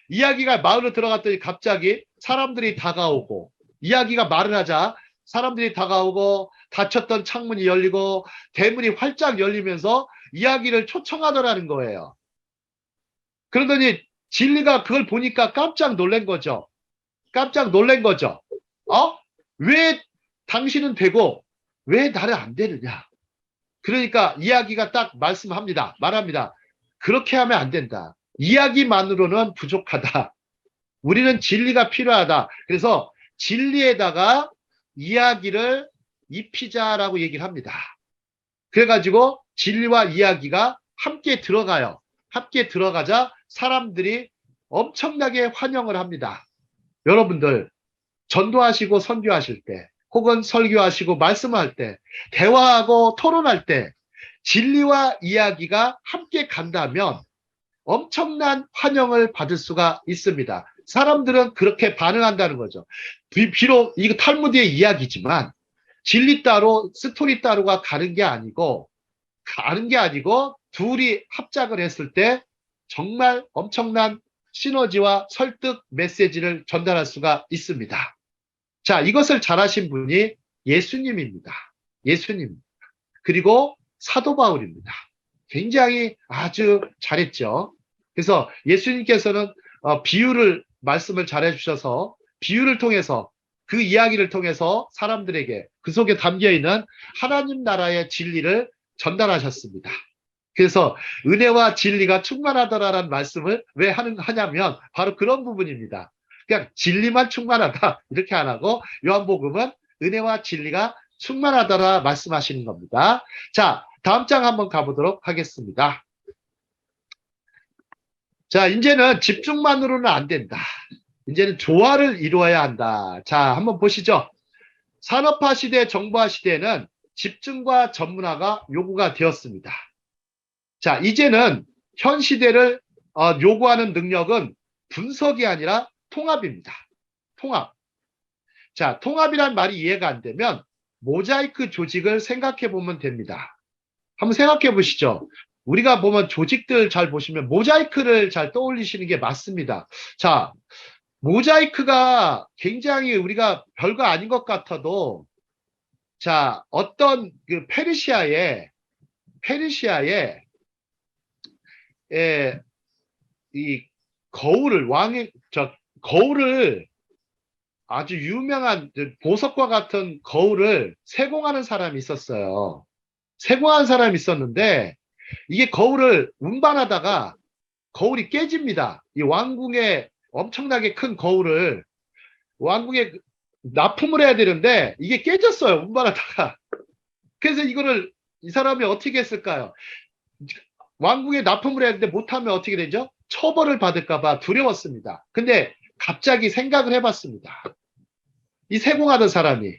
이야기가 마을로 들어갔더니 갑자기 사람들이 다가오고 이야기가 말을 하자 사람들이 다가오고 닫혔던 창문이 열리고 대문이 활짝 열리면서 이야기를 초청하더라는 거예요. 그러더니 진리가 그걸 보니까 깜짝 놀란 거죠. 깜짝 놀란 거죠. 왜 당신은 되고 왜 나는 안 되느냐. 그러니까 이야기가 딱 말합니다. 그렇게 하면 안 된다. 이야기만으로는 부족하다. 우리는 진리가 필요하다. 그래서 진리에다가 이야기를 입히자라고 얘기를 합니다. 그래가지고 진리와 이야기가 함께 들어가요. 함께 들어가자 사람들이 엄청나게 환영을 합니다. 여러분들 전도하시고 선교하실 때 혹은 설교하시고 말씀할 때 대화하고 토론할 때 진리와 이야기가 함께 간다면 엄청난 환영을 받을 수가 있습니다. 사람들은 그렇게 반응한다는 거죠. 비록 이거 탈무드의 이야기지만 진리 따로 스토리 따로가 가는 게 아니고 둘이 합작을 했을 때 정말 엄청난 시너지와 설득 메시지를 전달할 수가 있습니다. 자, 이것을 잘하신 분이 예수님입니다. 예수님. 그리고 사도 바울입니다. 굉장히 아주 잘했죠. 그래서 예수님께서는 말씀을 잘해주셔서 비유를 통해서 그 이야기를 통해서 사람들에게 그 속에 담겨있는 하나님 나라의 진리를 전달하셨습니다. 그래서 은혜와 진리가 충만하더라라는 말씀을 왜 하냐면 바로 그런 부분입니다. 그냥 진리만 충만하다 이렇게 안 하고 요한복음은 은혜와 진리가 충만하더라 말씀하시는 겁니다. 자, 다음 장 한번 가보도록 하겠습니다. 자, 이제는 집중만으로는 안 된다. 이제는 조화를 이루어야 한다. 자, 한번 보시죠. 산업화 시대, 정보화 시대에는 집중과 전문화가 요구가 되었습니다. 자, 이제는 현 시대를 요구하는 능력은 분석이 아니라 통합입니다. 통합. 자, 통합이란 말이 이해가 안 되면 모자이크 조직을 생각해 보면 됩니다. 한번 생각해 보시죠. 우리가 보면 조직들 잘 보시면 모자이크를 잘 떠올리시는 게 맞습니다. 자, 모자이크가 굉장히 우리가 별거 아닌 것 같아도 자, 어떤 그 페르시아의 이 거울을 아주 유명한 보석과 같은 거울을 세공하는 사람이 있었어요. 세공하는 사람이 있었는데 이게 거울을 운반하다가 거울이 깨집니다. 이 왕궁에 엄청나게 큰 거울을 왕궁에 납품을 해야 되는데 이게 깨졌어요. 운반하다가. 그래서 이거를 이 사람이 어떻게 했을까요? 왕궁에 납품을 해야 되는데 못하면 어떻게 되죠? 처벌을 받을까봐 두려웠습니다. 근데 갑자기 생각을 해봤습니다. 이 세공하던 사람이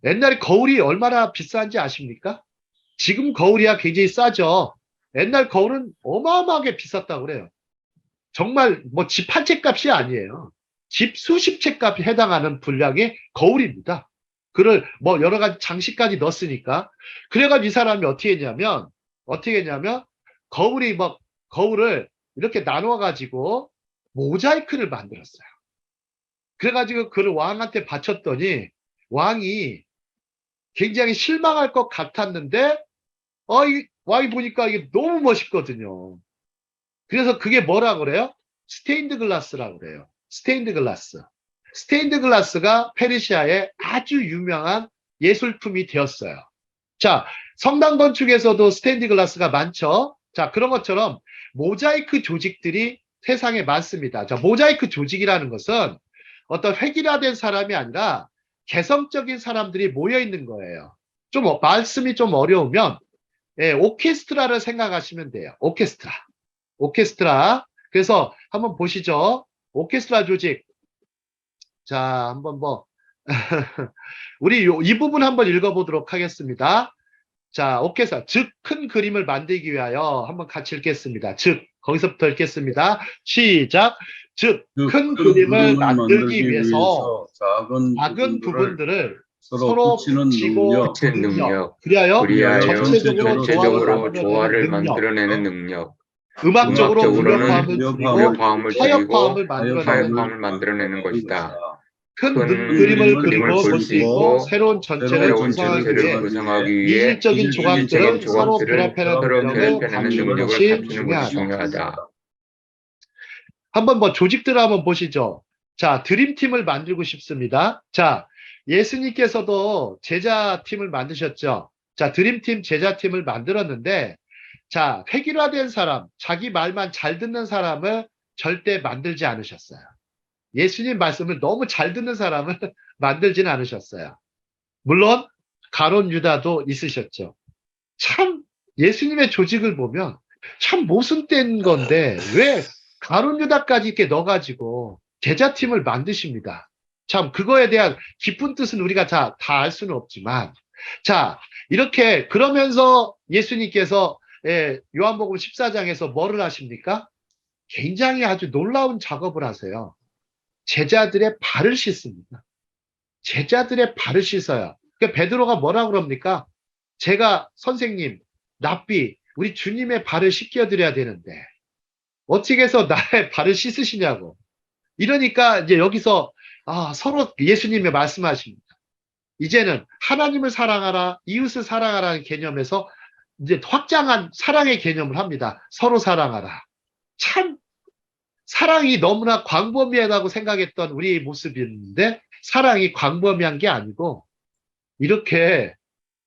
옛날에 거울이 얼마나 비싼지 아십니까? 지금 거울이야 굉장히 싸죠. 옛날 거울은 어마어마하게 비쌌다고 그래요. 정말 뭐 집 한 채 값이 아니에요. 집 수십 채 값이 해당하는 분량의 거울입니다. 그를 뭐 여러 가지 장식까지 넣었으니까. 그래가지고 이 사람이 어떻게 했냐면 거울을 이렇게 나눠가지고 모자이크를 만들었어요. 그래가지고 그를 왕한테 바쳤더니 왕이 굉장히 실망할 것 같았는데 왕이 보니까 이게 너무 멋있거든요. 그래서 그게 뭐라고 그래요? 스테인드 글라스라고 그래요. 스테인드 글라스. 스테인드 글라스가 페르시아의 아주 유명한 예술품이 되었어요. 자, 성당 건축에서도 스테인드 글라스가 많죠. 자, 그런 것처럼 모자이크 조직들이 세상에 많습니다. 자, 모자이크 조직이라는 것은 어떤 획일화된 사람이 아니라 개성적인 사람들이 모여 있는 거예요. 좀 말씀이 좀 어려우면 오케스트라를 생각하시면 돼요. 오케스트라. 그래서 한번 보시죠. 오케스트라 조직. 자, 한번 우리 이 부분 한번 읽어보도록 하겠습니다. 자, 오케스트라. 즉, 큰 그림을 만들기 위하여 한번 같이 읽겠습니다. 즉, 거기서부터 읽겠습니다. 시작. 즉, 그 큰 큰 그림을 만들기 위해서 작은 작은 부분들을 부분들을 서로 서로 붙이는 붙이고 능력, 붙이는 능력, 그리하여 그리하여 전체적으로 전체적으로 조화를 조화를 만들어내는 만들어내는 능력, 음악적으로 음악적으로는 무력화음을 줄이고 무력화음을 타협화음을 줄이고 만들어내는 타협화음을 만들어내는 것이다. 큰 큰 그림을 그림을 그리고 볼 볼 수 수 있고 있고 새로운 전체를 새로운 구성하기 전체를 위해 구성하기 위해 이질적인 이질적인 조각들을 서로 조각들을 결합해내는 서로 능력을 결합해내는 갖추는 능력을 것이 갖추는 것이 중요하다. 중요하다. 한번 뭐 조직들을 한번 보시죠. 자, 드림팀을 만들고 싶습니다. 자, 예수님께서도 제자팀을 만드셨죠. 자, 드림팀 제자팀을 만들었는데, 자, 획일화된 사람, 자기 말만 잘 듣는 사람을 절대 만들지 않으셨어요. 예수님 말씀을 너무 잘 듣는 사람을 만들지는 않으셨어요. 물론 가론 유다도 있으셨죠. 참 예수님의 조직을 보면 참 모순된 건데 왜 가론 유다까지 이렇게 넣어가지고 제자팀을 만드십니다. 참 그거에 대한 깊은 뜻은 우리가 다 알 수는 없지만, 자, 이렇게 그러면서 예수님께서 요한복음 14장에서 뭐를 하십니까? 굉장히 아주 놀라운 작업을 하세요. 제자들의 발을 씻습니다. 제자들의 발을 씻어요. 그러니까 베드로가 뭐라 그럽니까? 제가 선생님, 랍비, 우리 주님의 발을 씻겨드려야 되는데 어떻게 해서 나의 발을 씻으시냐고. 이러니까 이제 여기서 서로 예수님이 말씀하십니다. 이제는 하나님을 사랑하라, 이웃을 사랑하라는 개념에서 이제 확장한 사랑의 개념을 합니다. 서로 사랑하라. 참 사랑이 너무나 광범위하다고 생각했던 우리의 모습인데 사랑이 광범위한 게 아니고 이렇게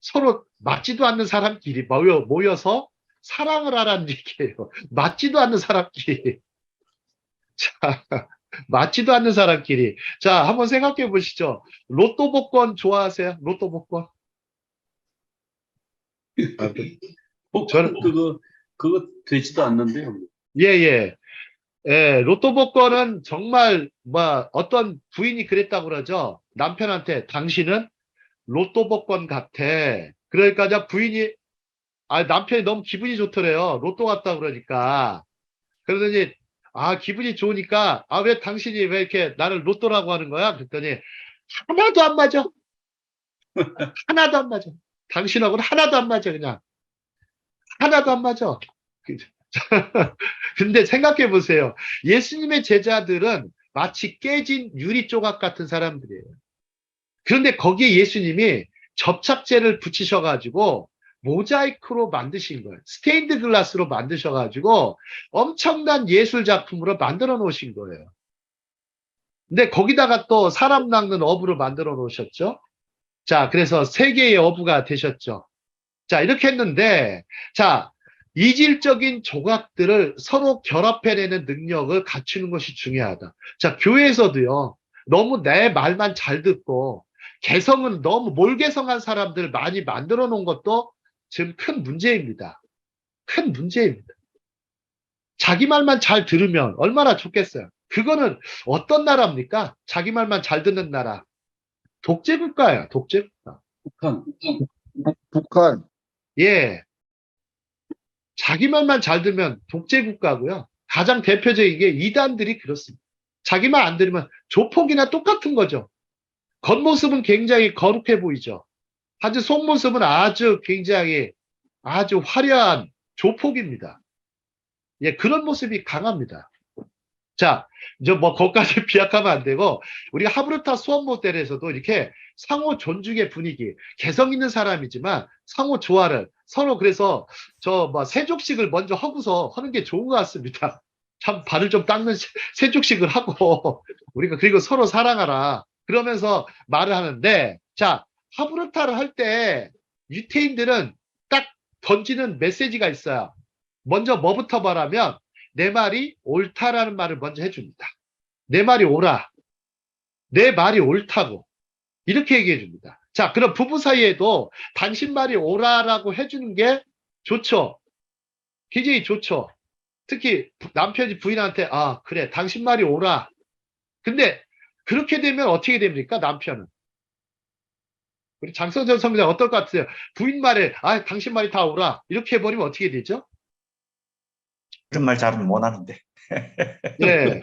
서로 맞지도 않는 사람끼리 모여서 사랑을 하라는 얘기예요. 맞지도 않는 사람끼리. 자, 맞지도 않는 사람끼리. 자, 한번 생각해 보시죠. 로또 복권 좋아하세요? 로또 복권? 저는 그거 되지도 않는데요. 예. 로또 복권은 정말 어떤 부인이 그랬다고 그러죠. 남편한테 당신은 로또 복권 같아. 그러니까 부인이 남편이 너무 기분이 좋더래요. 로또 같다 그러니까. 그러더니 기분이 좋으니까 왜 당신이 왜 이렇게 나를 로또라고 하는 거야? 그랬더니 하나도 안 맞아. 하나도 안 맞아. 당신하고는 하나도 안 맞아. 그냥 하나도 안 맞아. 근데 생각해 보세요. 예수님의 제자들은 마치 깨진 유리 조각 같은 사람들이에요. 그런데 거기에 예수님이 접착제를 붙이셔가지고 모자이크로 만드신 거예요. 스테인드 글라스로 만드셔가지고 엄청난 예술 작품으로 만들어 놓으신 거예요. 근데 거기다가 또 사람 낚는 어부를 만들어 놓으셨죠. 자, 그래서 세계의 어부가 되셨죠. 자, 이렇게 했는데, 자, 이질적인 조각들을 서로 결합해내는 능력을 갖추는 것이 중요하다. 자, 교회에서도요, 너무 내 말만 잘 듣고, 개성은 너무 몰개성한 사람들 많이 만들어 놓은 것도 지금 큰 문제입니다. 큰 문제입니다. 자기 말만 잘 들으면 얼마나 좋겠어요. 그거는 어떤 나라입니까? 자기 말만 잘 듣는 나라. 독재국가예요, 독재국가. 북한. 예. 자기 말만 잘 들면 독재국가고요. 가장 대표적인 게 이단들이 그렇습니다. 자기 말 안 들으면 조폭이나 똑같은 거죠. 겉모습은 굉장히 거룩해 보이죠. 하지만 속모습은 아주 굉장히 아주 화려한 조폭입니다. 예, 그런 모습이 강합니다. 자, 이제 거기까지 비약하면 안 되고, 우리가 하브르타 수업 모델에서도 이렇게 상호 존중의 분위기, 개성 있는 사람이지만 상호 조화를 서로 그래서 세족식을 먼저 하고서 하는 게 좋은 것 같습니다. 참 발을 좀 닦는 세족식을 하고, 우리가 그리고 서로 사랑하라. 그러면서 말을 하는데, 자, 하브르타를 할 때 유태인들은 딱 던지는 메시지가 있어요. 먼저 뭐부터 말하면, 내 말이 옳다라는 말을 먼저 해줍니다. 내 말이 옳아. 내 말이 옳다고. 이렇게 얘기해 줍니다. 자, 그럼 부부 사이에도 당신 말이 옳아라고 해주는 게 좋죠. 굉장히 좋죠. 특히 남편이 부인한테 그래, 당신 말이 옳아. 근데 그렇게 되면 어떻게 됩니까? 남편은. 우리 장성전 선교사 어떨 것 같으세요? 부인 말에 당신 말이 다 옳아. 이렇게 해버리면 어떻게 되죠? 그런 말 잘은 못 하는데. 예.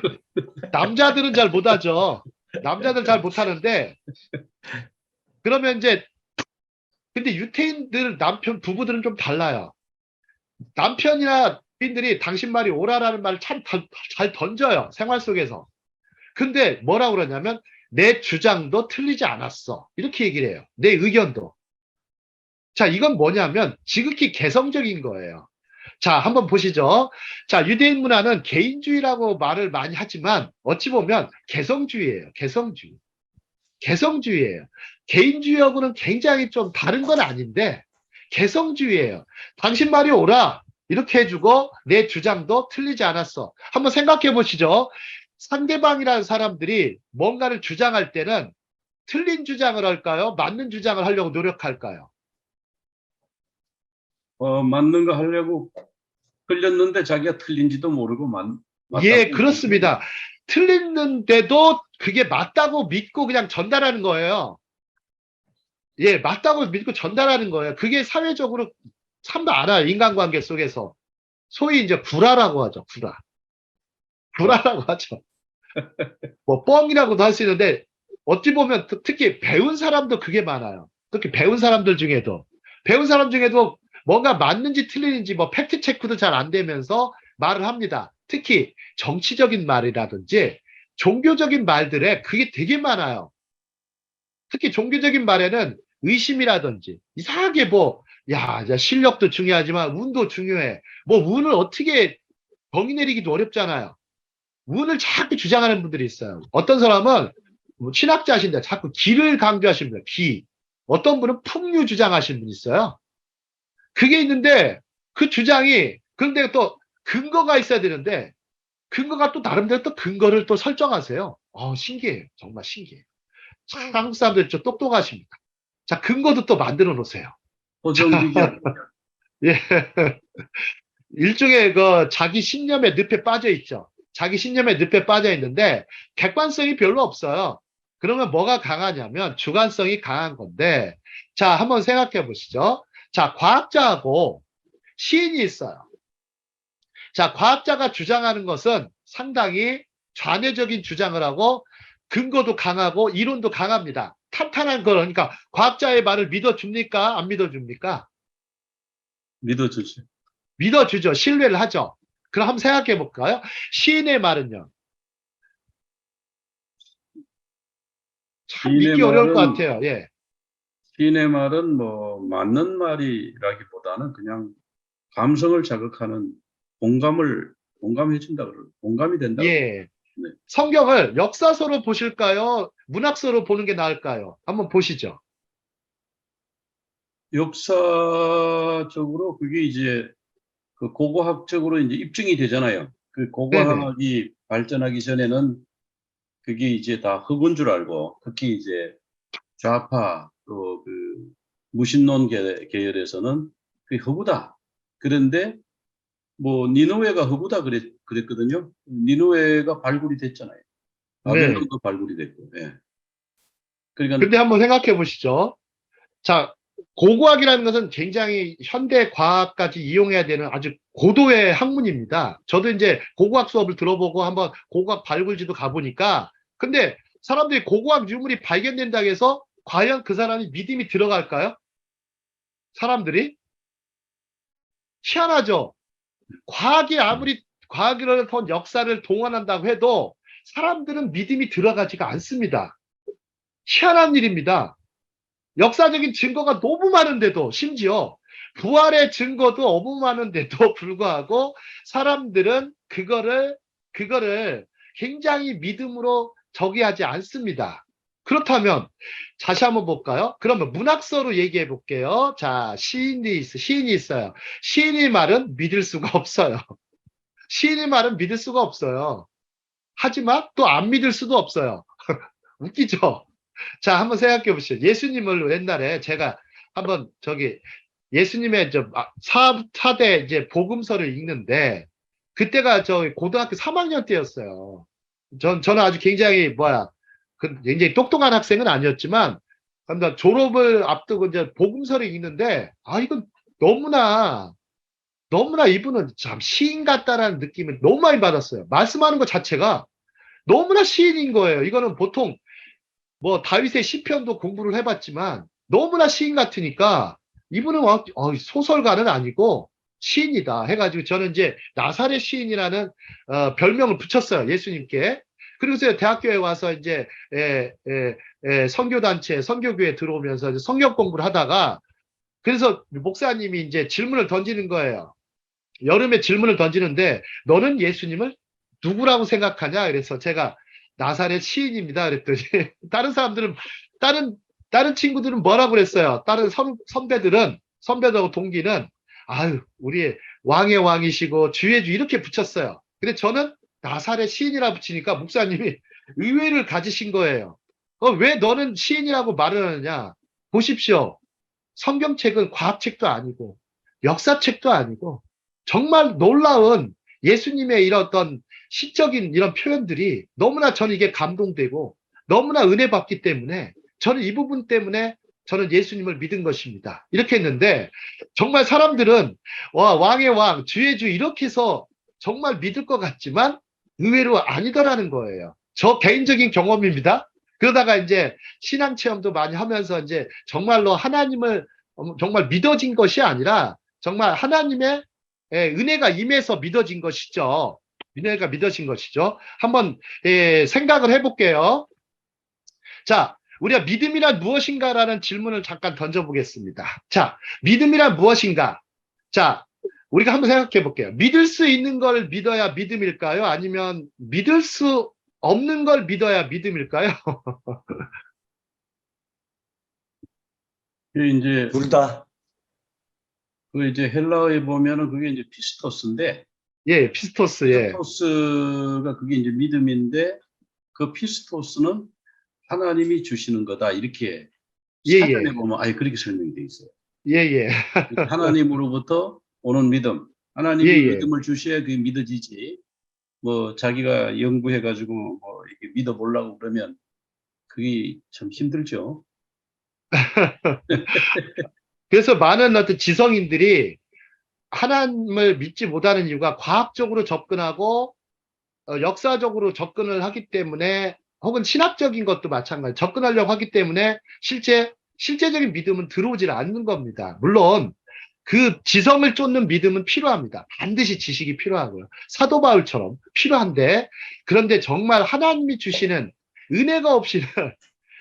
남자들은 잘 못하죠. 남자들 잘 못하는데, 그러면 이제, 근데 유태인들, 남편, 부부들은 좀 달라요. 남편이나 부인들이 당신 말이 옳아라는 말을 참 잘 던져요. 생활 속에서. 근데 뭐라고 그러냐면, 내 주장도 틀리지 않았어. 이렇게 얘기를 해요. 내 의견도. 자, 이건 뭐냐면, 지극히 개성적인 거예요. 자, 한번 보시죠. 자, 유대인 문화는 개인주의라고 말을 많이 하지만, 어찌 보면 개성주의예요. 개성주의. 개성주의예요. 개인주의하고는 굉장히 좀 다른 건 아닌데 개성주의예요. 당신 말이 옳아. 이렇게 해주고 내 주장도 틀리지 않았어. 한번 생각해 보시죠. 상대방이라는 사람들이 뭔가를 주장할 때는 틀린 주장을 할까요? 맞는 주장을 하려고 노력할까요? 맞는 거 하려고 흘렸는데 자기가 틀린지도 모르고 예, 맞다고 그렇습니다. 틀렸는데도 그게 맞다고 믿고 그냥 전달하는 거예요. 예, 맞다고 믿고 전달하는 거예요. 그게 사회적으로 참 많아요. 인간관계 속에서. 소위 이제 구라라고 하죠. 구라. 구라라고 하죠. 뭐 뻥이라고도 할 수 있는데 어찌 보면 특히 배운 사람도 그게 많아요. 특히 배운 사람들 중에도. 배운 사람 중에도 뭔가 맞는지 틀리는지 뭐 팩트 체크도 잘 안 되면서 말을 합니다. 특히 정치적인 말이라든지 종교적인 말들에 그게 되게 많아요. 특히 종교적인 말에는 의심이라든지 이상하게 뭐, 야, 실력도 중요하지만 운도 중요해. 뭐 운을 어떻게 병이 내리기도 어렵잖아요. 운을 자꾸 주장하는 분들이 있어요. 어떤 사람은 뭐 신학자신데 자꾸 기를 강조하시는 분이에요. 기. 어떤 분은 풍류 주장하시는 분이 있어요. 그게 있는데 그 주장이 그런데 또 근거가 있어야 되는데 근거가 또 나름대로 또 근거를 또 설정하세요. 신기해요. 정말 신기해요. 참 한국 사람들 좀 똑똑하십니다. 자, 근거도 또 만들어 놓으세요. 호정비결. 예. 일종의 그 자기 신념의 늪에 빠져 있죠. 자기 신념의 늪에 빠져 있는데 객관성이 별로 없어요. 그러면 뭐가 강하냐면 주관성이 강한 건데, 자, 한번 생각해 보시죠. 자, 과학자하고 시인이 있어요. 자, 과학자가 주장하는 것은 상당히 좌뇌적인 주장을 하고 근거도 강하고 이론도 강합니다. 탄탄한 거, 그러니까 과학자의 말을 믿어줍니까? 안 믿어줍니까? 믿어주지. 믿어주죠. 신뢰를 하죠. 그럼 한번 생각해 볼까요? 시인의 말은요. 참 시인의 믿기 어려울 것 말은 같아요. 예. 시인의 말은 뭐 맞는 말이라기보다는 그냥 감성을 자극하는 공감해준다 그러고 공감이 된다 그러고. 예. 네. 성경을 역사서로 보실까요? 문학서로 보는 게 나을까요? 한번 보시죠. 역사적으로 그게 이제 그 고고학적으로 이제 입증이 되잖아요. 그 네네. 고고학이 발전하기 전에는 그게 이제 다 흑운 줄 알고 특히 이제 좌파 또 그 무신론 계열에서는 그게 허구다. 그런데 뭐 니느웨가 허구다 그랬거든요. 니느웨가 발굴이 됐잖아요. 네. 바벨론도 발굴이 됐고. 예. 그러니까 근데 한번 생각해 보시죠. 자, 고고학이라는 것은 굉장히 현대 과학까지 이용해야 되는 아주 고도의 학문입니다. 저도 이제 고고학 수업을 들어보고 한번 고고학 발굴지도 가보니까 근데 사람들이 고고학 유물이 발견된다고 해서 과연 그 사람이 믿음이 들어갈까요? 사람들이? 희한하죠. 과학이 아무리 과학이라는 역사를 동원한다고 해도 사람들은 믿음이 들어가지가 않습니다. 희한한 일입니다. 역사적인 증거가 너무 많은데도 심지어 부활의 증거도 너무 많은데도 불구하고 사람들은 그거를 굉장히 믿음으로 저기하지 않습니다. 그렇다면 다시 한번 볼까요? 그러면 문학서로 얘기해 볼게요. 자, 시인이 있어요. 시인의 말은 믿을 수가 없어요. 시인의 말은 믿을 수가 없어요. 하지만 또 안 믿을 수도 없어요. 웃기죠? 자, 한번 생각해 보시죠. 예수님을 옛날에 제가 한번 예수님의 4대 이제 복음서를 읽는데 그때가 저 고등학교 3학년 때였어요. 저는 아주 굉장히 굉장히 똑똑한 학생은 아니었지만 졸업을 앞두고 이제 복음서를 읽는데 이건 너무나 너무나 이분은 참 시인 같다라는 느낌을 너무 많이 받았어요. 말씀하는 것 자체가 너무나 시인인 거예요. 이거는 보통 뭐 다윗의 시편도 공부를 해봤지만 너무나 시인 같으니까 이분은 소설가는 아니고 시인이다 해가지고 저는 이제 나사렛 시인이라는 별명을 붙였어요. 예수님께. 그래서 대학교에 와서 이제 선교단체, 선교교회 들어오면서 이제 성경 공부를 하다가 그래서 목사님이 이제 질문을 던지는 거예요. 여름에 질문을 던지는데 너는 예수님을 누구라고 생각하냐? 그래서 제가 나사렛 시인입니다. 그랬더니 다른 사람들은 다른 친구들은 뭐라고 그랬어요? 다른 선배들하고 동기는 아유 우리 왕의 왕이시고 주의 주 이렇게 붙였어요. 근데 저는 나사렛 시인이라 붙이니까 목사님이 의외를 가지신 거예요. 왜 너는 시인이라고 말을 하느냐? 보십시오. 성경책은 과학책도 아니고 역사책도 아니고 정말 놀라운 예수님의 이런 어떤 시적인 이런 표현들이 너무나 저는 이게 감동되고 너무나 은혜 받기 때문에 저는 이 부분 때문에 저는 예수님을 믿은 것입니다. 이렇게 했는데 정말 사람들은 와, 왕의 왕, 주의 주 이렇게 해서 정말 믿을 것 같지만 의외로 아니더라는 거예요. 저 개인적인 경험입니다. 그러다가 이제 신앙 체험도 많이 하면서 이제 정말로 하나님을 정말 믿어진 것이 아니라 정말 하나님의 은혜가 임해서 믿어진 것이죠. 은혜가 믿어진 것이죠. 한번 생각을 해볼게요. 자, 우리가 믿음이란 무엇인가라는 질문을 잠깐 던져보겠습니다. 자, 믿음이란 무엇인가? 자, 우리가 한번 생각해 볼게요. 믿을 수 있는 걸 믿어야 믿음일까요? 아니면 믿을 수 없는 걸 믿어야 믿음일까요? 이제 둘 다. 그 이제 헬라어에 보면은 그게 이제 피스토스인데 예, 피스토스, 예. 피스토스가 그게 이제 믿음인데 그 피스토스는 하나님이 주시는 거다 이렇게 예, 사전에 예. 보면 아예 그렇게 설명이 돼 있어요. 예, 예. 하나님으로부터 오는 믿음, 하나님이 예, 예. 믿음을 주셔야 그게 믿어지지. 뭐 자기가 연구해가지고 뭐 이렇게 믿어보려고 그러면 그게 참 힘들죠. 그래서 많은 어떤 지성인들이 하나님을 믿지 못하는 이유가 과학적으로 접근하고 역사적으로 접근을 하기 때문에 혹은 신학적인 것도 마찬가지 접근하려고 하기 때문에 실제적인 믿음은 들어오질 않는 겁니다. 물론 그 지성을 쫓는 믿음은 필요합니다. 반드시 지식이 필요하고요. 사도 바울처럼 필요한데 그런데 정말 하나님이 주시는 은혜가 없이는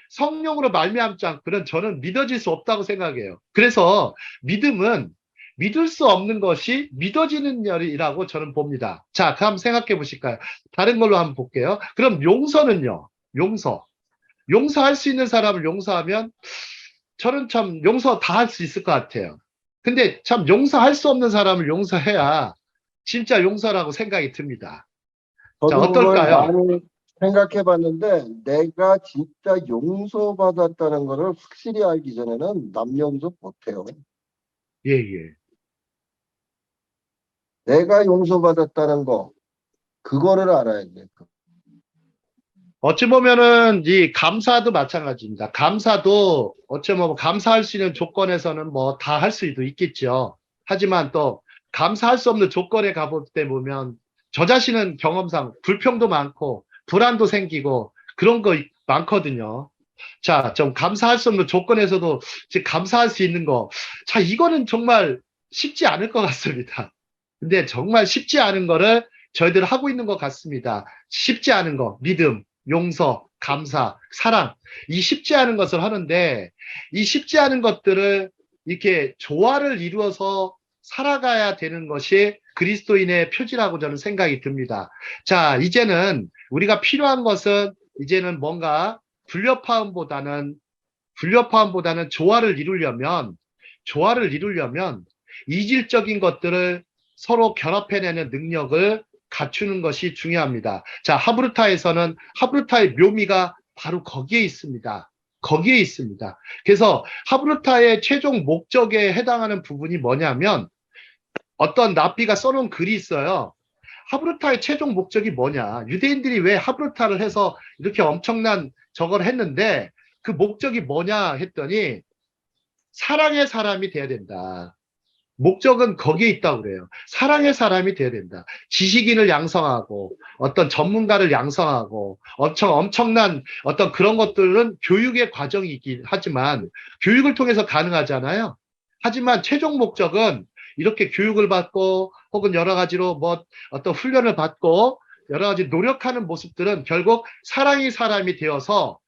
성령으로 말미암지 않고는 저는 믿어질 수 없다고 생각해요. 그래서 믿음은 믿을 수 없는 것이 믿어지는 일이라고 저는 봅니다. 자, 그럼 생각해 보실까요? 다른 걸로 한번 볼게요. 그럼 용서는요? 용서할 수 있는 사람을 용서하면 저는 참 용서 다 할 수 있을 것 같아요. 근데 참 용서할 수 없는 사람을 용서해야 진짜 용서라고 생각이 듭니다. 자, 저도 그걸 어떨까요? 많이 생각해 봤는데 내가 진짜 용서받았다는 거를 확실히 알기 전에는 남 용서 못해요. 예, 예. 내가 용서받았다는 거 그거를 알아야 돼. 어찌 보면은 이 감사도 마찬가지입니다. 감사도 어찌 보면 감사할 수 있는 조건에서는 뭐 다 할 수도 있겠죠. 하지만 또 감사할 수 없는 조건에 가볼 때 보면 저 자신은 경험상 불평도 많고 불안도 생기고 그런 거 많거든요. 자, 좀 감사할 수 없는 조건에서도 이제 감사할 수 있는 거. 자, 이거는 정말 쉽지 않을 것 같습니다. 근데 정말 쉽지 않은 거를 저희들 하고 있는 것 같습니다. 쉽지 않은 거, 믿음, 용서, 감사, 사랑. 이 쉽지 않은 것을 하는데 이 쉽지 않은 것들을 이렇게 조화를 이루어서 살아가야 되는 것이 그리스도인의 표지라고 저는 생각이 듭니다. 자, 이제는 우리가 필요한 것은 이제는 뭔가 불협화음보다는 조화를 이루려면 이질적인 것들을 서로 결합해내는 능력을 갖추는 것이 중요합니다. 자, 하브르타에서는 하브르타의 묘미가 바로 거기에 있습니다. 거기에 있습니다. 그래서 하브르타의 최종 목적에 해당하는 부분이 뭐냐면 어떤 랍비가 써놓은 글이 있어요. 하브르타의 최종 목적이 뭐냐? 유대인들이 왜 하브르타를 해서 이렇게 엄청난 저걸 했는데 그 목적이 뭐냐 했더니 사랑의 사람이 돼야 된다. 목적은 거기에 있다고 그래요. 사랑의 사람이 돼야 된다. 지식인을 양성하고 어떤 전문가를 양성하고 엄청난 어떤 그런 것들은 교육의 과정이긴 하지만 교육을 통해서 가능하잖아요. 하지만 최종 목적은 이렇게 교육을 받고 혹은 여러 가지로 뭐 어떤 훈련을 받고 여러 가지 노력하는 모습들은 결국 사랑의 사람이 되어서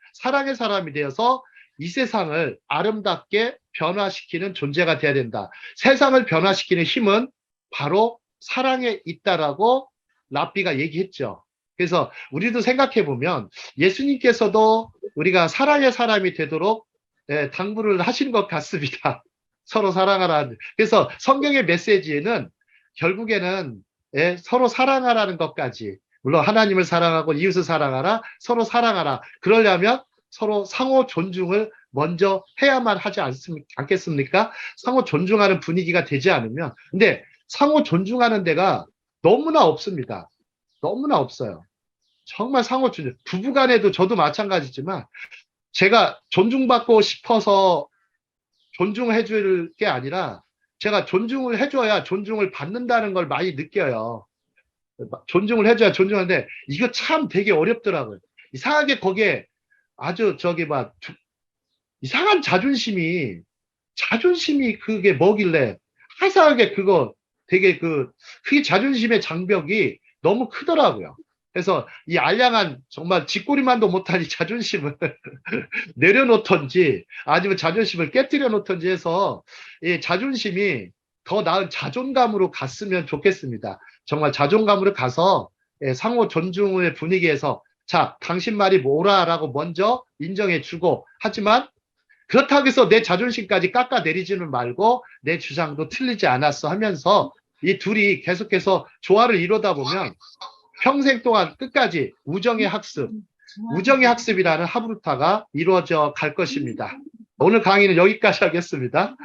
이 세상을 아름답게 변화시키는 존재가 돼야 된다. 세상을 변화시키는 힘은 바로 사랑에 있다라고 랍비가 얘기했죠. 그래서 우리도 생각해 보면 예수님께서도 우리가 사랑의 사람이 되도록 당부를 하신 것 같습니다. 서로 사랑하라. 그래서 성경의 메시지에는 결국에는 서로 사랑하라는 것까지, 물론 하나님을 사랑하고 이웃을 사랑하라, 서로 사랑하라. 그러려면 서로 상호 존중을 먼저 해야만 하지 않겠습니까? 상호 존중하는 분위기가 되지 않으면. 근데 상호 존중하는 데가 너무나 없습니다. 너무나 없어요. 정말 상호 존중. 부부간에도 저도 마찬가지지만 제가 존중받고 싶어서 존중해 줄 게 아니라 제가 존중을 해줘야 존중을 받는다는 걸 많이 느껴요. 존중을 해줘야 존중하는데 이거 참 되게 어렵더라고요. 이상하게 거기에 아주 이상한 자존심이 그게 뭐길래 이상하게 그거 되게 그게 자존심의 장벽이 너무 크더라고요. 그래서 이 알량한 정말 쥐꼬리만도 못한 이 자존심을 내려놓던지 아니면 자존심을 깨뜨려 놓던지 해서 이 자존심이 더 나은 자존감으로 갔으면 좋겠습니다. 정말 자존감으로 가서 상호 존중의 분위기에서 자, 당신 말이 뭐라라고 먼저 인정해주고, 하지만 그렇다고 해서 내 자존심까지 깎아내리지는 말고 내 주장도 틀리지 않았어 하면서 이 둘이 계속해서 조화를 이루다 보면 평생 동안 끝까지 우정의 학습이라는 하브루타가 이루어져 갈 것입니다. 오늘 강의는 여기까지 하겠습니다.